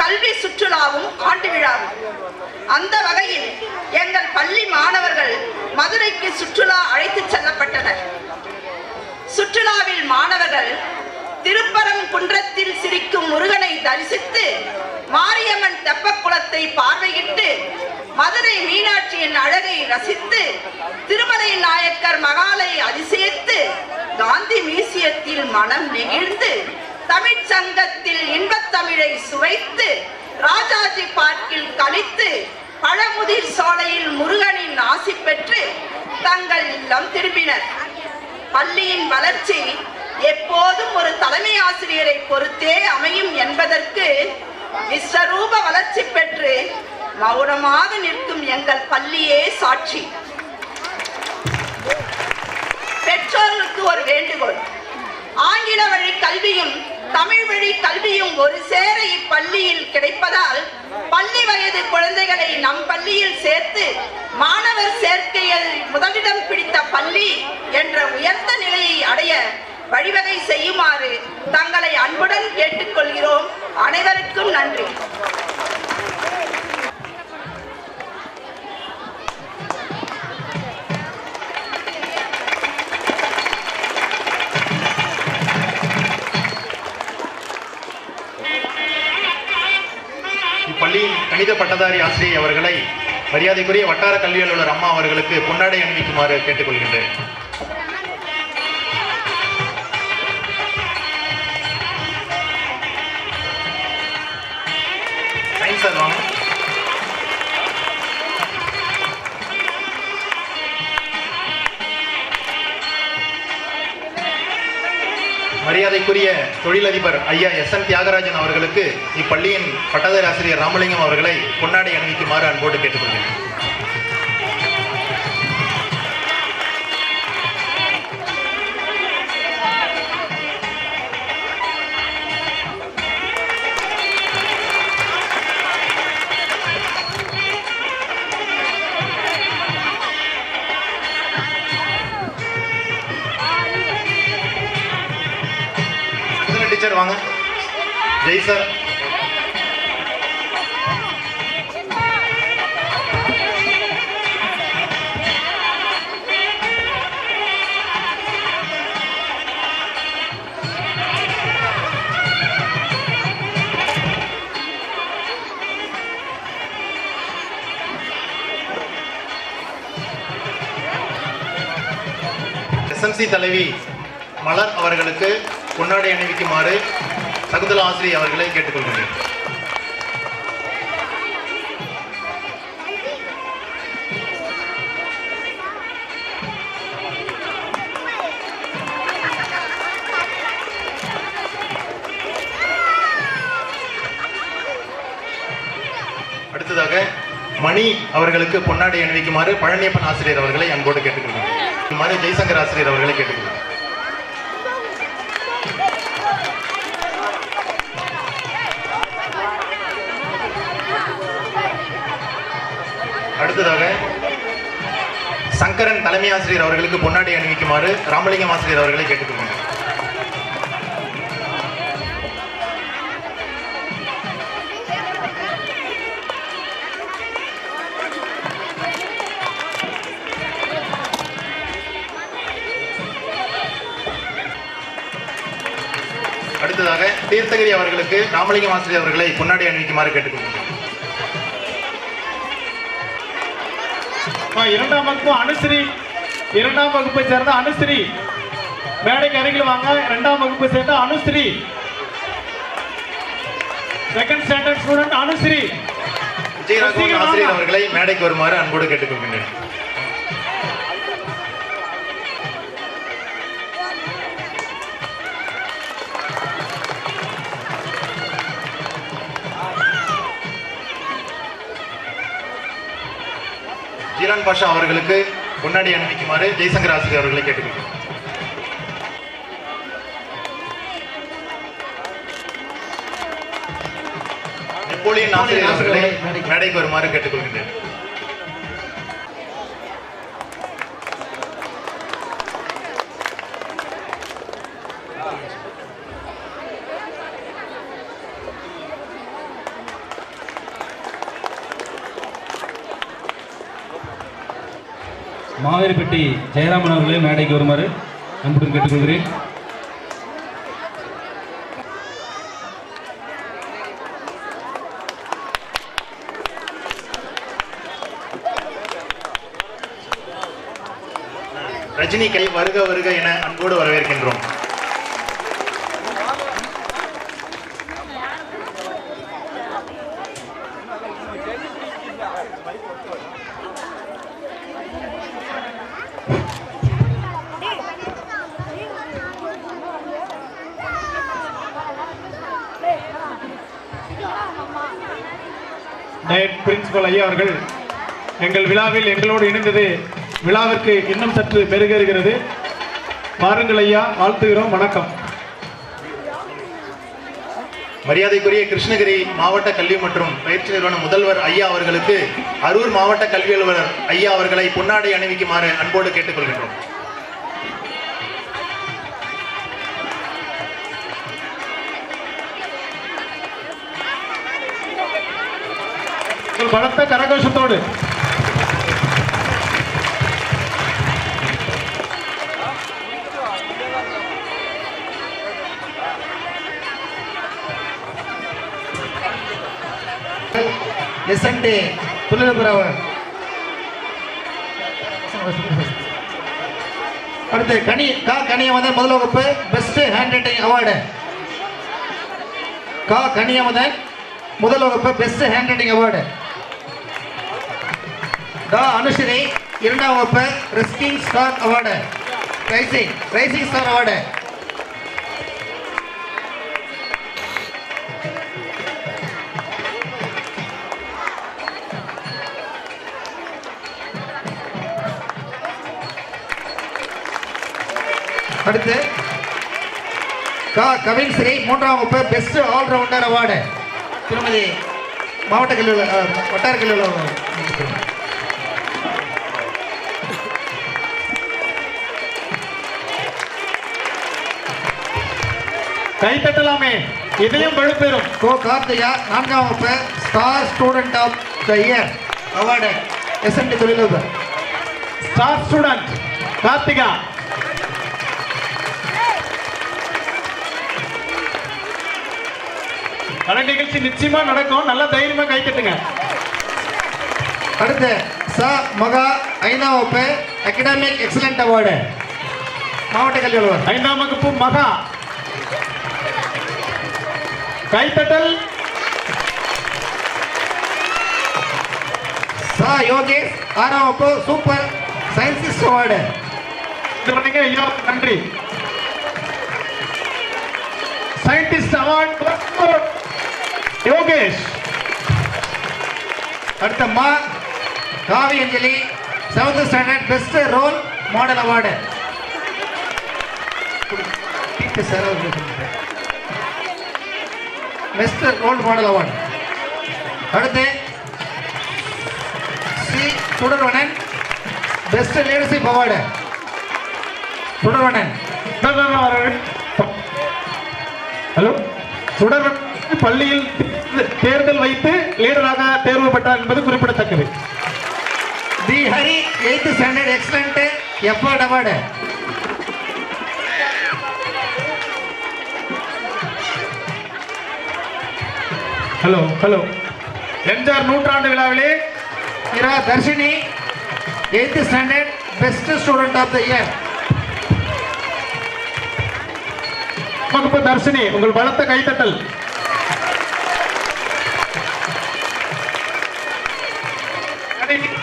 கல்வி சுற்றுலாவும் ஆண்டு விழாவும். அந்த வகையில் எங்கள் பள்ளி மாணவர்கள் மதுரைக்கு சுற்றுலா அழைத்து செல்லப்பட்டனர். சுற்றுலாவில் மாணவர்கள் திருப்பரங்குன்றத்தில் சிரிக்கும் முருகனை தரிசித்து, மாரியம்மன் தெப்பக்குளத்தை பார்வையிட்டு, மதுரை மீனாட்சியின் அழகை ரசித்து, திருமலை நாயக்கர் மகாலை அதிசயித்து, காந்தி மியூசியத்தில் மனம் நெகிழ்ந்து, தமிழ்ச் சங்கத்தில் இன்பத்தமிழை சுவைத்து, ராஜாஜி பார்க்கில் கழித்து, பழமுதிர் சோலையில் முருகனின் ஆசி பெற்று தங்கள் இல்லம் திரும்பினர். பள்ளியின் வளர்ச்சி எப்போதும் ஒரு தலைமை ஆசிரியரை பொறுத்தே அமையும் என்பதற்கு விஸ்வரூப வளர்ச்சி பெற்று மௌனமாக நிற்கும் எங்கள் பள்ளியே சாட்சி. பெற்றோர்களுக்கு ஒரு வேண்டுகோள்: ஆங்கில வழி கல்வியும் தமிழ் வழி கல்வியும் ஒரு சேர இப்பள்ளியில் கிடைப்பதால் பள்ளி வயது குழந்தைகளை நம் பள்ளியில் சேர்த்து மாணவர் சேர்க்கையில் முதலிடம் பிடித்த பள்ளி என்ற உயர்ந்த நிலையை அடைய வழிவகை செய்யுமாறு தங்களை அன்புடன் கேட்டுக்கொள்கிறோம். அனைவருக்கும் நன்றி. இப்பள்ளியின் கணித பட்டதாரி ஆசிரியை அவர்களை மரியாதைக்குரிய வட்டார கல்வி அலுவலர் அம்மா அவர்களுக்கு பொன்னாடை அணிவிக்குமாறு கேட்டுக்கொள்கின்றேன். சார் வாங்க. மரியாதைக்குரிய தொழிலதிபர் ஐயா SN தியாகராஜன் அவர்களுக்கு இப்பள்ளியின் பட்டதாரி ஆசிரியர் ராமலிங்கம் அவர்களை பொன்னாடை அணிவிக்குமாறு அன்போடு கேட்டுக்கொள்கிறேன். டீச்சர் வாங்க. ஜெய் சார். SMC தலைவி மலர் அவர்களுக்கு பொன்னாடை அணிவிக்குமாறு சகுந்தலா ஆசிரியர் அவர்களை கேட்டுக்கொள்கிறேன். அடுத்ததாக மணி அவர்களுக்கு பொன்னாடை அணிவிக்குமாறு பழனியப்பன் ஆசிரியர் அவர்களை அன்போடு கேட்டுக்கொள்கிறேன். ஜெய்சங்கர் ஆசிரியர் அவர்களை கேட்டுக்கொள்கிறேன். அடுத்ததாக சங்கரன் தலைமை ஆசிரியர் அவர்களுக்கு பொன்னாடை அணிவிக்குமாறு ராமலிங்கம் ஆசிரியர் அவர்களை கேட்டுக்கொள்கிறேன். அடுத்ததாக தீர்த்தகிரி அவர்களுக்கு ராமலிங்கம் ஆசிரியர் அவர்களை பொன்னாடை அணிவிக்குமாறு கேட்டுக்கொள்கிறேன். இரண்டாம் வகுப்பு அனுஸ்ரீ, இரண்டாம் வகுப்பை சேர்ந்த அனுஸ்ரீ மேடைக்கு அருகில் வாங்க. இரண்டாம் வகுப்பை சேர்ந்த Anusree, second standard student Anusree. Vijayaraghavan ஆசிரியர் அவர்களை மேடைக்கு வருமாறு அன்போடு கேட்டுக்கொள்கின்றேன். ஜீரான் பாஷா அவர்களுக்கு பொன்னாடை அணிவிக்குமாறு ஜெய்சங்கர் ஆசிரியர் அவர்களை கேட்டுக்கொள்கிறேன். நெப்போலியன் ஆசிரியர் அவர்களை மேடைக்கு வருமாறு கேட்டுக்கொள்கின்றேன். மாவேரிப்பட்டி ஜெயராமன் அவர்களே மேடைக்கு வருமாறு அன்புடன் கேட்டுக்கொள்கிறேன். ரஜினி கை வருக வருக என அன்போடு வரவேற்கின்றோம். பிரின்சிபல் ஐயா அவர்கள் எங்கள் விழாவில் எங்களோடு இணைந்தது விழாவிற்கு இன்னும் சற்று மெருகேறுகிறது. பாருங்கள் ஐயா, வாழ்த்துகிறோம். வணக்கம். மரியாதைக்குரிய கிருஷ்ணகிரி மாவட்ட கல்வி மற்றும் பயிற்சி நிறுவன முதல்வர் ஐயா அவர்களுக்கு அரூர் மாவட்ட கல்வி அலுவலர் ஐயா அவர்களை பொன்னாடை அணிவிக்குமாறு அன்போடு கேட்டுக்கொள்கின்றோம். பலத்த கரகோஷத்தோடு எஸ்என்டி புல்லபுரவர். அடுத்து கனியமதன் முதல் வகுப்பு best hand writing award. Kaniyamathan முதல் வகுப்பு best hand writing award. Anushree இரண்டாம் வகுப்பு rising star award. Rising star award. அடுத்து கவின்ஸ்ரீ மூன்றாம் வகுப்பு பெஸ்ட் ஆல்ரவுண்டர் அவார்டு. திருமதி மாவட்ட கல்வி வட்டார கல்வி கைத்தட்டலாமே, இதையும் வலுப்பெறும். கார்த்திகா நான்காம் வகுப்பு star student of the year award. SNT தொழிலதிபர். Star student Karthika. கலை நிகழ்ச்சி நிச்சயமா நடக்கும், நல்லா தைரியமா கை தட்டுங்க. அடுத்து மகா ஐந்தாம் வகுப்பு அகாடமிக் எக்ஸலன்ட் அவார்டு மாவட்ட கல்வி அலுவலர். ஐந்தாம் வகுப்பு மகா கைத்தட்டல். யோகேஷ் ஆறாம் வகுப்பு சூப்பர் சயின்டிஸ்ட் அவார்டு. ஐயா நன்றி. Scientist award Yogesh. அடுத்த Kavi Anjali 7th standard best role model award. Best role model award. அடுத்து Sudarvanan best leadership award. Sudarvanan. Hello. Sudarvanan பள்ளியில் தேர்தல் வைத்து லீடராக தேர்வு பெற்றார் என்பது குறிப்பிடத்தக்கது. தி Hari 8th standard excellent effort award. Hello. MGR நூற்றாண்டு விழாவிலே Dharshini 8th standard best student of the year. வகுப்பு தர்ஷினி, உங்கள் பலத்த கைத்தட்டல்.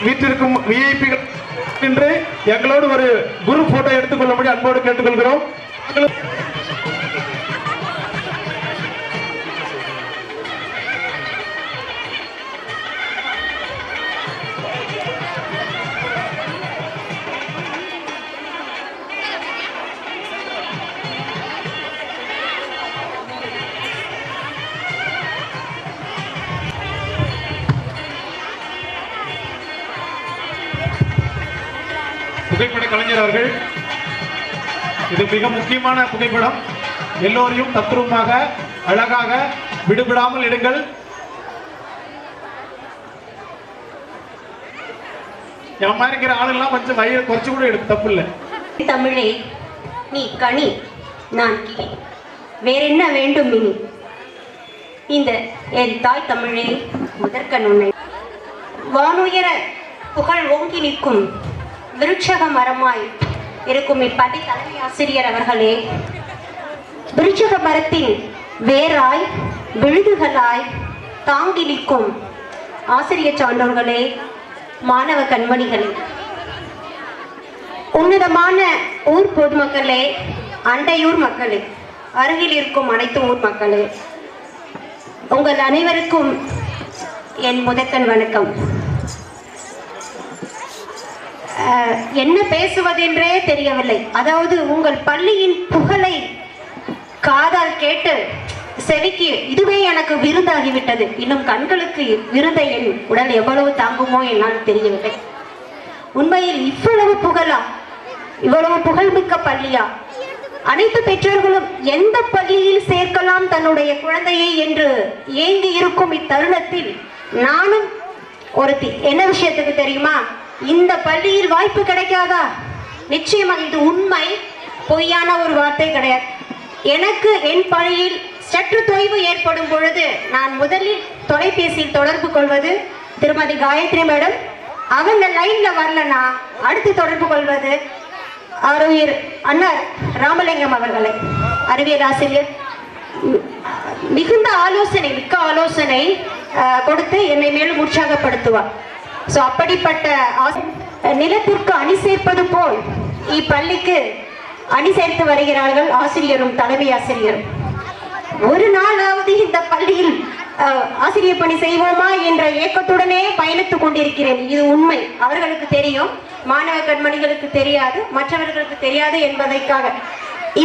வீட்டிற்கும் விஐபிகள் என்று எங்களோடு ஒரு குரூப் போட்டோ எடுத்துக்கொள்ளும்படி அன்போடு கேட்டுக்கொள்கிறோம். புகைப்பட கலைஞர் அவர்கள், இது மிக முக்கியமான புகைப்படம். எல்லோரையும் தத்ரூபமாக அழகாக விடுபடாமல் எடுங்கள். என் மாதிரி இருக்கிற ஆளுங்கெல்லாம் கொஞ்சம் வயிறு குறைச்சு கூட எடுத்து தப்பு இல்லை. தமிழே நீ கனி, நான் கிளி, வேறென்ன வேண்டும் இனி? இந்த என் தாய் தமிழே முதற்கண் உன்னை வானுயர புகழ் ஓங்கி நிற்கும் விருட்சக மரமாய் இருக்கும் இப்பள்ளி தலைமை ஆசிரியர் அவர்களே, விருட்சக மரத்தின் வேராய் விழுதுகளாய் தாங்கி நிற்கும் ஆசிரியர் சான்றோர்களே, மாணவ கண்மணிகளே, உன்னதமான ஊர் பொதுமக்களே, அண்டையூர் மக்களே, அருகில் இருக்கும் அனைத்து ஊர் மக்களே, உங்கள் அனைவருக்கும் என் முதற்கண் வணக்கம். என்ன பேசுவதென்றே தெரியவில்லை. அதாவது உங்கள் பள்ளியின் புகழை காதால் கேட்டு செவிக்கு இதுவே எனக்கு விருந்தாகிவிட்டது. இன்னும் கண்களுக்கு விருந்தை என் உடல் எவ்வளவு தாங்குமோ என்னால் தெரியவில்லை. உண்மையில் இவ்வளவு புகழா, இவ்வளவு புகழ்மிக்க பள்ளியா? அனைத்து பெற்றோர்களும் எந்த பள்ளியில் சேர்க்கலாம் தன்னுடைய குழந்தையை என்று ஏங்கி இருக்கும் இத்தருணத்தில் நானும் ஒருத்தி. என்ன விஷயத்துக்கு தெரியுமா? இந்த பள்ளியில் வாய்ப்பு கிடைக்காதா? நிச்சயமாக இது உண்மை, பொய்யான ஒரு வார்த்தை கிடையாது. எனக்கு என் பள்ளியில் சற்று தொய்வு ஏற்படும் பொழுது நான் முதலில் தொலைபேசியில் தொடர்பு கொள்வது திருமதி காயத்ரி மேடம். அவங்க லைன்ல வரலனா அடுத்து தொடர்பு கொள்வது அறிவியல் அண்ணர் ராமலிங்கம் அவர்களை, அறிவியல் ஆசிரியர். மிகுந்த ஆலோசனை, மிக்க ஆலோசனை கொடுத்து என்னை மேலும் உற்சாகப்படுத்துவார். ஸோ அப்படிப்பட்ட நிலத்திற்கு அணி சேர்ப்பது போல் இப்பள்ளிக்கு அணி சேர்த்து வருகிறார்கள் ஆசிரியரும் தலைமை ஆசிரியரும். ஒரு நாளாவது இந்த பள்ளியில் ஆசிரியர் பணி செய்வோமா என்ற ஏக்கத்துடனே பயணித்துக் கொண்டிருக்கிறேன். இது உண்மை. அவர்களுக்கு தெரியும், மாணவ கண்மணிகளுக்கு தெரியாது, மற்றவர்களுக்கு தெரியாது என்பதற்காக.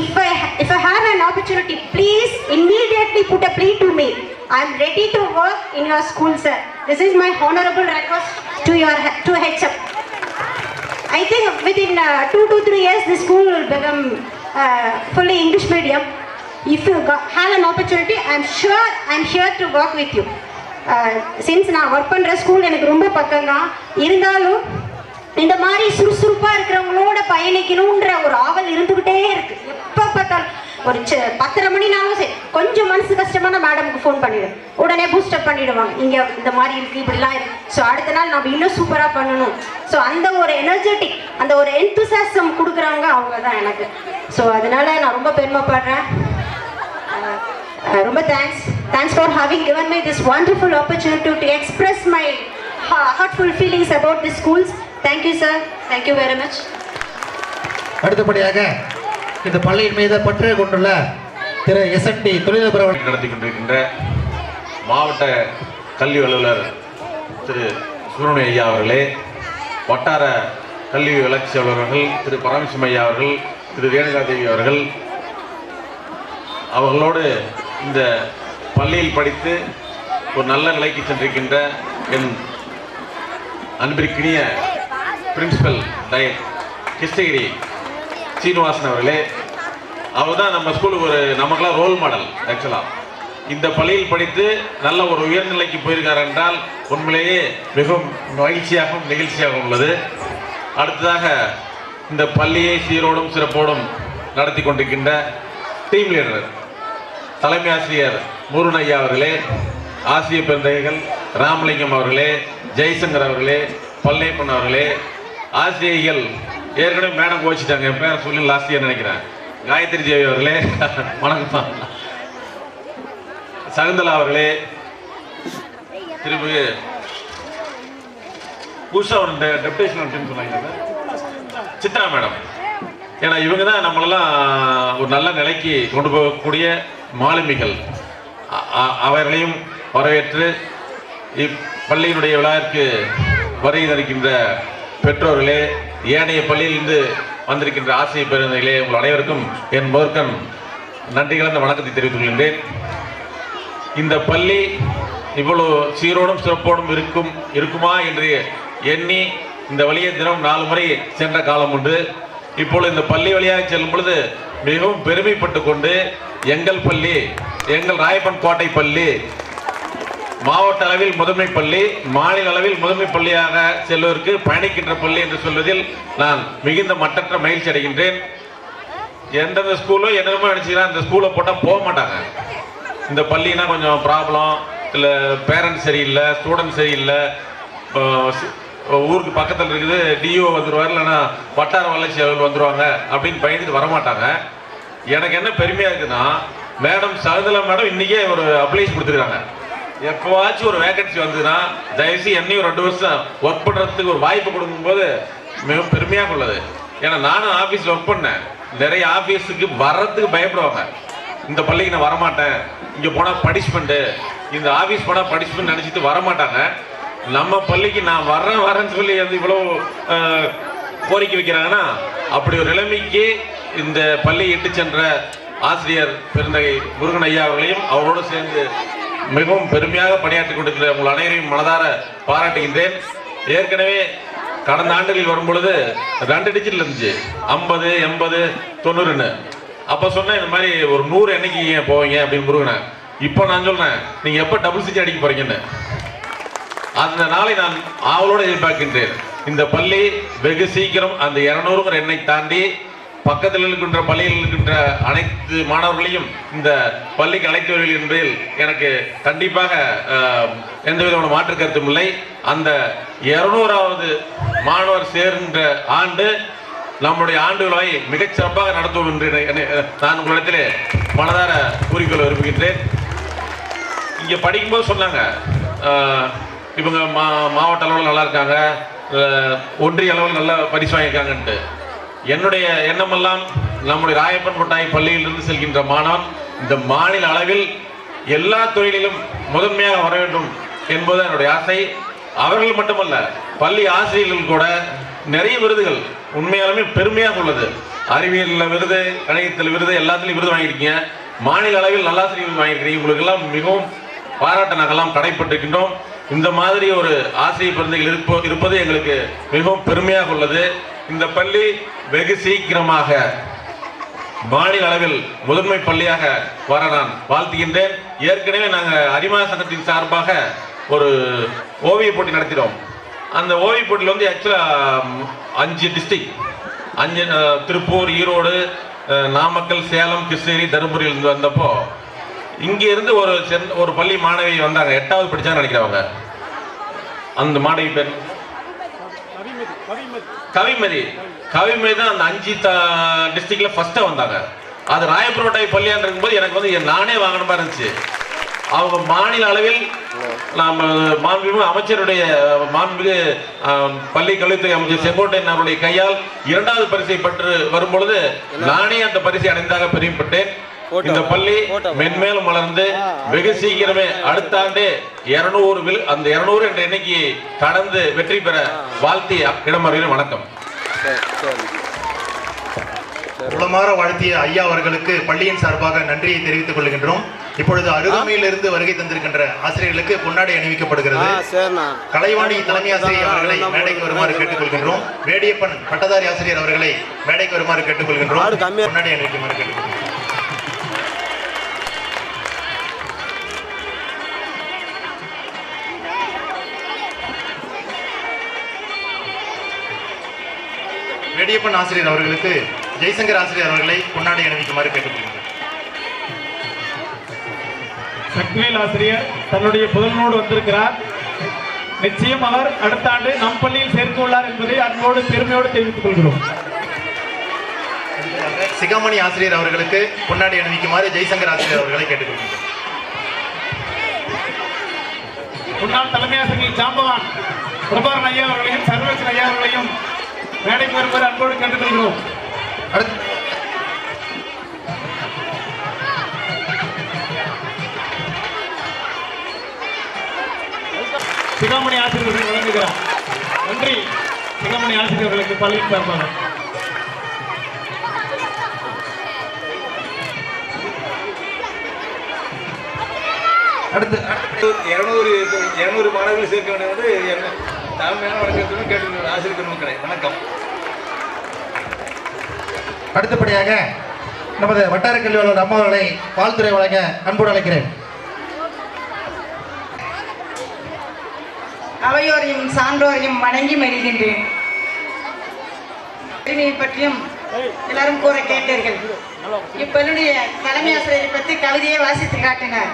If I have an opportunity, please immediately put a plea to me. I am ready to work in your school, sir. This is my honorable request to HM. I think within 2 to 3 years, the school will become fully English medium. If you have an opportunity, I'm here to work with you. Since நான் work பண்ற school எனக்கு ரொம்ப பக்கம் தான் இருந்தாலும் இந்த மாதிரி சுறுசுறுப்பா இருக்கிறவங்களோட பயணிக்கணும்ன்ற ஒரு ஆவல் இருந்துகிட்டே இருக்கு. எப்ப பார்த்தாலும் ஒரு 10:30 மணினாலும் சரி, கொஞ்சம் மனசு கஷ்டமான மேடமுக்கு ஃபோன் பண்ணிடுவேன், உடனே பூஸ்டப் பண்ணிடுவாங்க. இங்க இந்த மாதிரி இருக்கு, இப்படிலாம் இருக்கு. ஸோ அடுத்த நாள் நம்ம இன்னும் சூப்பரா பண்ணணும். ஸோ அந்த ஒரு எனர்ஜெட்டிக், அந்த ஒரு என்துசாசம் கொடுக்குறவங்க அவங்க தான் எனக்கு. ஸோ அதனால நான் ரொம்ப பெருமைப்படுறேன். ரொம்ப thanks for having given me this wonderful opportunity to express my heartful feelings about the schools. Thank you, sir. Thank you very much. அடுத்தபடியாக இந்த பள்ளியின் மீது பற்று கொண்டுள்ள திரு SND தொழிலதிபர் அவர்கள் நடத்தி கொண்டிருக்கின்ற மாவட்ட கல்வி அலுவலர் திரு சுப்பிரமணிய ஐயா அவர்களே, வட்டார கல்வி வளர்ச்சி அலுவலர்கள் திரு பரமசிவம் ஐயா அவர்கள், திரு ரேணுகா தேவி அவர்கள், அவர்களோடு இந்த பள்ளியில் படித்து ஒரு நல்ல நிலைக்கு சென்றிருக்கின்ற என் அன்பிற்கினிய பிரின்சிபல் டயட் கிருஷ்ணகிரி சீனிவாசன் அவர்களே, அவர் தான் நம்ம ஸ்கூலுக்கு நமக்கெல்லாம் ரோல் மாடல். ஆக்சுவலாக இந்த பள்ளியில் படித்து நல்ல ஒரு உயர்நிலைக்கு போயிருக்கார் என்றால் உண்மையிலேயே மிகவும் மகிழ்ச்சியாகவும் நெகிழ்ச்சியாகவும் உள்ளது. அடுத்ததாக இந்த பள்ளியை சீரோடும் சிறப்போடும் நடத்தி கொண்டிருக்கின்ற டீம் லீடர் தலைமை ஆசிரியர் முருகன் ஐயா அவர்களே, ஆசிரியர் பெருந்தகைகள் ராமலிங்கம் அவர்களே, ஜெய்சங்கர் அவர்களே, பல்லைப்பன் அவர்களே, ஆசிரியர்கள் ஏற்கனவே மேடம் கோச்சிட்டாங்க, என் பேரை சொல்லி லாஸ்ட் இயர் நினைக்கிறேன், காயத்ரி தேவி அவர்களே வணக்கம், சகுந்தலா அவர்களே, திரும்பி புதுசாக ஒரு டெப்டேஷன் சொன்னாங்க சித்ரா மேடம். ஏன்னா இவங்க தான் நம்மளெல்லாம் ஒரு நல்ல நிலைக்கு கொண்டு போகக்கூடிய மாலுமிகள். அவர்களையும் வரவேற்று இப்பள்ளியினுடைய விழாவிற்கு வருகை தருகின்ற பெற்றோர்களே, ஏனைய பள்ளியிலிருந்து வந்திருக்கின்ற ஆசிரியர் பேருந்துகளே, உங்கள் அனைவருக்கும் என் முதற்கண் நன்றி கலந்த வணக்கத்தை தெரிவித்துக் கொள்கின்றேன். இந்த பள்ளி இவ்வளவு சீரோடும் சிறப்போடும் இருக்குமா என்று எண்ணி இந்த வழியை தினம் 4 முறை சென்ற காலம் உண்டு. இப்பொழுது இந்த பள்ளி வழியாக செல்லும் பொழுது மிகவும் பெருமைப்பட்டு கொண்டு எங்கள் பள்ளி, எங்கள் ராயப்பன் கோட்டை பள்ளி மாவட்ட அளவில் முதன்மை பள்ளி, மாநில அளவில் முதன்மை பள்ளியாக செல்வதற்கு பயணிக்கின்ற பள்ளி என்று சொல்வதில் நான் மிகுந்த மட்டற்ற மகிழ்ச்சி அடைகின்றேன். எந்தெந்த ஸ்கூலோ என்னென்னமோ நினைச்சுக்கிறேன், இந்த ஸ்கூலை போட்டால் போக மாட்டாங்க. இந்த பள்ளினா கொஞ்சம் ப்ராப்ளம், இல்லை பேரண்ட்ஸ் சரியில்லை, ஸ்டூடெண்ட் சரியில்லை, ஊருக்கு பக்கத்தில் இருக்குது, டிஓ வந்துடுவார், இல்லைன்னா வட்டார வளர்ச்சி அலுவலர் வந்துடுவாங்க அப்படின்னு பயந்துட்டு வரமாட்டாங்க. எனக்கு என்ன பெருமையாக இருக்குன்னா, மேடம் சகுந்தலா மேடம் இன்றைக்கே ஒரு அப்ளைஸ் கொடுத்துருக்காங்க. எப்போவாச்சும் ஒரு வேகன்சி வந்ததுன்னா தயவுசெய்து என்னையும் 2 வருஷம் ஒர்க் பண்ணுறதுக்கு ஒரு வாய்ப்பு கொடுக்கும்போது மிகவும் பெருமையாக உள்ளது. ஏன்னா நானும் ஆஃபீஸில் ஒர்க் பண்ணேன். நிறைய ஆஃபீஸுக்கு வர்றதுக்கு பயப்படுவாங்க. இந்த பள்ளிக்கு நான் வரமாட்டேன், இங்கே போனால் பனிஷ்மெண்ட்டு, இந்த ஆஃபீஸ் போனால் பனிஷ்மெண்ட் நினச்சிட்டு வரமாட்டாங்க. நம்ம பள்ளிக்கு நான் வரேன்னு சொல்லி வந்து இவ்வளோ கோரிக்கை வைக்கிறாங்கன்னா, அப்படி ஒரு நிலைமைக்கு இந்த பள்ளி இட்டு சென்ற ஆசிரியர் பெருந்தகை முருகன் ஐயா அவர்களையும் அவரோடு சேர்ந்து மிகவும் பெருமையாக பணியாற்றிக் கொண்டிருக்கிற உங்கள் அனைவரையும் மனதார பாராட்டுகின்றேன். ஏற்கனவே கடந்த ஆண்டுகளில் வரும் பொழுது 2 டிஜிட்டில் இருந்துச்சு, 50, 80, 90ன்னு. அப்போ சொன்னேன் இந்த மாதிரி ஒரு 100 என்னைக்கு போவீங்க அப்படின்னு முருகனை. இப்போ நான் சொல்றேன் நீங்க எப்போ டபுள் சிட்டி அடிக்க போறீங்கன்னு. அந்த நாளை நான் ஆவலோடு எதிர்பார்க்கின்றேன். இந்த பள்ளி வெகு சீக்கிரம் அந்த 200ங்கிற எண்ணை தாண்டி பக்கத்தில் இருக்கின்ற பள்ளியில் இருக்கின்ற அனைத்து மாணவர்களையும் இந்த பள்ளிக்கு அழைத்து வருவீர்கள் என்பதில் எனக்கு கண்டிப்பாக எந்த விதமான மாற்று கருத்தும் இல்லை. அந்த 200வது மாணவர் சேர்கின்ற ஆண்டு நம்முடைய ஆண்டு விழாவை மிகச் சிறப்பாக நடத்துவோம் என்று நான் உங்களிடத்திலே மனதார கூறிக்கொள்ள விரும்புகின்றேன். இங்கே படிக்கும்போது சொன்னாங்க இவங்க மாவட்ட அளவில் நல்லா இருக்காங்க, ஒன்றிய அளவில் நல்லா பரிசு வாங்கியிருக்காங்கன்ட்டு. என்னுடைய எண்ணமெல்லாம் நம்முடைய ராயப்பன் கொட்டாய் பள்ளியிலிருந்து செல்கின்ற மாணவன் இந்த மாநில அளவில் எல்லா துறையிலும் முதன்மையாக வர வேண்டும் என்பது என்னுடைய ஆசை. அவர்கள் மட்டுமல்ல, பள்ளி ஆசிரியர்கள் கூட நிறைய விருதுகள் உண்மையாலுமே பெருமையாக உள்ளது. அறிவியலில் விருது, கணிதத்தில் விருது, எல்லாத்துலேயும் விருது வாங்கியிருக்கீங்க. மாநில அளவில் நல்லாசிரியர் விருது வாங்கியிருக்கீங்க. உங்களுக்கு எல்லாம் மிகவும் பாராட்ட நாங்கள்லாம் கடைப்பட்டிருக்கின்றோம். இந்த மாதிரி ஒரு ஆசிரியர் பெருந்தைகள் இருப்பது எங்களுக்கு மிகவும் பெருமையாக உள்ளது. இந்த பள்ளி வெகு சீக்கிரமாக மாநில அளவில் முதன்மை பள்ளியாக வர நான் வாழ்த்துகின்றேன். ஏற்கனவே நாங்கள் அரிமா சங்கத்தின் சார்பாக ஒரு ஓவிய போட்டி நடத்தினோம். அந்த ஓவிய போட்டியில் வந்து ஆக்சுவலாக 5 டிஸ்ட்ரிக்ட், 5 திருப்பூர், ஈரோடு, நாமக்கல், சேலம், கிருஷ்ணகிரி, தருமபுரியிலிருந்து வந்தப்போ இங்கே இருந்து ஒரு பள்ளி மாணவி வந்தாங்க. 8வது படிச்சாங்க நினைக்கிறவங்க. அந்த மாணவி பேர் கவிமதி. கவிமதி தான் அந்த 5 டிஸ்ட்ரிக்ட்ல ஃபர்ஸ்டா வந்தாங்க. அது ராயப்பரோட்டாய் பள்ளியான் இருக்கும்போது எனக்கு வந்து நானே வாங்கணுமா இருந்துச்சு. அவங்க மாநில அளவில் நாம் மாண்புமிகு அமைச்சருடைய மாண்புமிகு பள்ளி கல்வித்துறை அமைச்சர் செங்கோட்டையன் அவருடைய கையால் 2வது பரிசை பெற்று வரும்பொழுது நானே அந்த பரிசை அடைந்ததாக பெருமைப்பட்டேன். இந்த பள்ளி மென்மேலும் வளர்ந்து வெகு சீக்கிரமே அடுத்த ஆண்டே 200 அந்த 200 என்ற எண்ணிக்கையை கடந்து வெற்றி பெற வாழ்த்தி இடமறிவு. வணக்கம். உளமாற வாழ்த்திய ஐயா அவர்களுக்கு பள்ளியின் சார்பாக நன்றியை தெரிவித்துக் கொள்கின்றோம். இப்பொழுது அருகாமையிலிருந்து வருகை தந்திருக்கின்ற ஆசிரியர்களுக்கு பொன்னாடை அணிவிக்கப்படுகிறது. கலைவாணி தலைமை ஆசிரியர் அவர்களை மேடைக்கு வருமாறு கேட்டுக்கொள்கின்றோம். வேடியப்பன் பட்டதாரி ஆசிரியர் அவர்களை மேடைக்கு வருமாறு கேட்டுக்கொள்கின்றோம். பொன்னாடை அணிவிக்குமாறு கேட்டுக்கொள்கின்றோம். வேடியப்பன் ஆசிரியர் அவர்களுக்கு ஜெய்சங்கர் ஆசிரியர் அவர்களை பொன்னாடை அணிவிக்குமாறு கேட்டுக்கொள்கிறேன். சக்திவேல் ஆசிரியர் தன்னுடைய புதல்வனோடு வந்திருக்கிறார். நிச்சயம் அவர் அடுத்த ஆண்டு நம் பள்ளியில் சேர்த்து உள்ளார் என்பதை அன்போடு பெருமையோடு தெரிவித்துக் கொள்கிறோம். சிகாமணி ஆசிரியர் அவர்களுக்கு பொன்னாடை அணிவிக்குமாறு ஜெய்சங்கர் ஆசிரியர் அவர்களை கேட்டுக்கொள்கிறேன். முன்னாள் தலைமை ஆசிரியர் ஜாம்பவான் பிரபாகரன் ஐயா அவர்களையும் சர்வேசன் ஐயா அவர்களையும் மேடைக்கு வருமாறு அன்போடு கேட்டுக்கொள்கிறோம். சிகாமணி ஆசிரியர்கள் வழங்குகிறார். நன்றி சிகாமணி ஆசிரியர்களுக்கு பள்ளியின் சார்பாக. அடுத்து 200 மாணவர்கள் சேர்க்க வேண்டியது தலைமையான வழக்கத்துடன் கேட்டு ஆசிரியர் கிடையாது. வணக்கம். அடுத்தபடியாக நமது வட்டார கல்வியாளர் அம்மா அவர்களை வாழ்த்துறை வழங்க அன்போடு அழைக்கிறேன். அவையோரையும் சான்றோரையும் வணங்கி மகிழ்கின்றேன். பற்றியும் எல்லாரும் கூற கேட்டீர்கள். இப்பள்ளுடைய தலைமை ஆசிரியரை பற்றி கவிதையை வாசித்து காட்டினார்.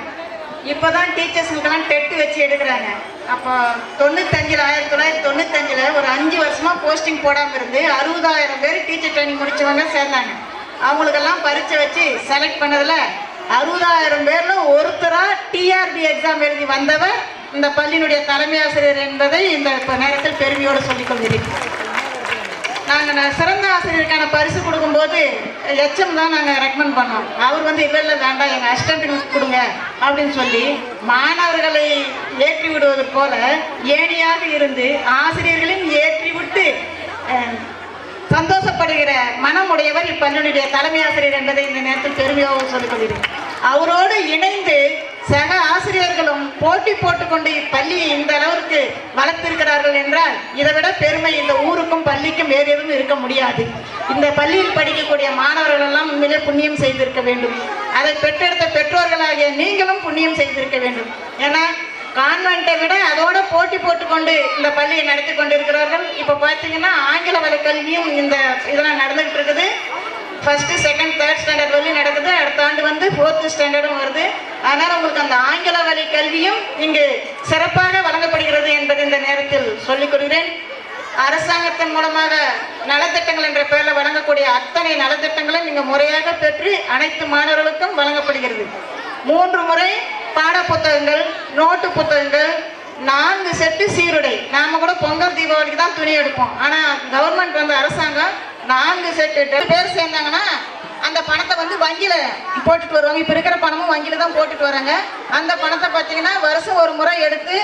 இப்போதான் டீச்சர்ஸுக்கெல்லாம் டெட்டு வச்சு எடுக்கிறாங்க. அப்போ 1995 ஒரு 5 வருஷமா போஸ்டிங் போடாமல் இருந்து 60,000 பேர் டீச்சர் ட்ரைனிங் முடிச்சவங்க சேர்ந்தாங்க. அவங்களுக்கெல்லாம் பரீட்சை வச்சு செலக்ட் பண்ணதில் 60,000 பேர்ல ஒருத்தரா டிஆர்பி எக்ஸாம் எழுதி வந்தவர் இந்த பள்ளியினுடைய தலைமை ஆசிரியர் என்பதை இந்த நேரத்தில் பெருமையோடு சொல்லிக் கொள்கிறேன். நாங்கள் சிறந்த ஆசிரியருக்கான பரிசு கொடுக்கும்போது எச்எம் தான் நாங்கள் ரெக்கமெண்ட் பண்ணோம். அவர் வந்து இல்லை வேண்டாம் எங்கள் அசிஸ்டண்ட்டுக்கு கொடுங்க அப்படின்னு சொல்லி மாணவர்களை ஏற்றி விடுவது போல ஏணியாக இருந்து ஆசிரியர்களையும் ஏற்றி விட்டு சந்தோஷப்படுகிற மனம் உடையவர் இப்பள்ளியுடைய தலைமை ஆசிரியர் என்பதை இந்த நேரத்தில் பெருமையாக சொல்லிக் கொள்கிறேன். அவரோடு இணைந்து சக ஆசிரியர்களும் போட்டி போட்டுக்கொண்டு இப்பள்ளியை இந்த அளவிற்கு வளர்த்திருக்கிறார்கள் என்றால் இதை விட பெருமை இந்த ஊருக்கும் பள்ளிக்கும் வேறு எதுவும் இருக்க முடியாது. இந்த பள்ளியில் படிக்கக்கூடிய மாணவர்கள் எல்லாம் உண்மையிலே புண்ணியம் செய்திருக்க வேண்டும். அதை பெற்றெடுத்த பெற்றோர்களாகிய நீங்களும் புண்ணியம் செய்திருக்க வேண்டும். ஏன்னா கான்வென்ட்டை விட அதோட போட்டி போட்டுக்கொண்டு இந்த பள்ளியை நடத்தி கொண்டிருக்கிறார்கள். இப்போ பார்த்தீங்கன்னா ஆங்கில வழி கல்வியும் இந்த இதெல்லாம் நடந்துகிட்டு இருக்குது. ஃபர்ஸ்ட் செகண்ட் தேர்ட் ஸ்டாண்டர்ட் வரையும் நடக்குது. அடுத்த ஆண்டு வந்து 4th ஸ்டாண்டர்டும் வருது. அதனால் உங்களுக்கு அந்த ஆங்கில வழி கல்வியும் இங்கு சிறப்பாக வழங்கப்படுகிறது என்பதை இந்த நேரத்தில் சொல்லிக் கொள்கிறேன். அரசாங்கத்தின் மூலமாக நலத்திட்டங்கள் என்ற பெயரில் வழங்கக்கூடிய அத்தனை நலத்திட்டங்களும் இங்கு முறையாக பெற்று அனைத்து மாணவர்களுக்கும் வழங்கப்படுகிறது. 3 முறை பாட புத்தகங்கள், நோட்டு புத்தகங்கள், 4 செட்டு சீருடை. நாம கூட பொங்கல் தீபாவளிக்கு தான் துணி எடுப்போம். ஆனால் கவர்மெண்ட் வந்து அரசாங்கம் 4 செட்டு 2 பேர் சேர்ந்தாங்கன்னா அந்த பணத்தை வந்து வங்கியில் போட்டுட்டு வருவாங்க. இப்போ இருக்கிற பணமும் வங்கியில் தான் போட்டுட்டு வராங்க. அந்த பணத்தை பார்த்தீங்கன்னா வருஷம் ஒரு முறை எடுத்து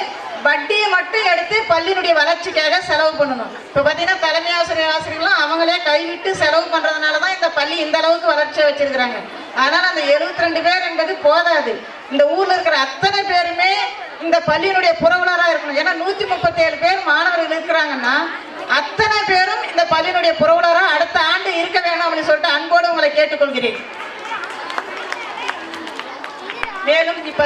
வட்டியை மட்டும் எடுத்து பள்ளியினுடைய வளர்ச்சிக்காக செலவு பண்ணணும். இப்போ பார்த்தீங்கன்னா தலைமை ஆசிரியர்களும் அவங்களே கைவிட்டு செலவு பண்ணுறதுனால தான் இந்த பள்ளி இந்த அளவுக்கு வளர்ச்சியை வச்சிருக்கிறாங்க. அதனால் அந்த 72 பேர் என்பது போதாது. இந்த ஊரில் இருக்கிற அத்தனை பேருமே இந்த பள்ளியினுடைய புரவலராக இருக்கணும். ஏன்னா 137 பேர் மாணவர்கள் இருக்கிறாங்கன்னா அத்தனை பேரும் இந்த பள்ளியினுடைய புரவலராக அடுத்த ஆண்டு இருக்க வேணும் அப்படின்னு சொல்லிட்டு அன்போடு உங்களை கேட்டுக்கொள்கிறேன். மேலும் இப்ப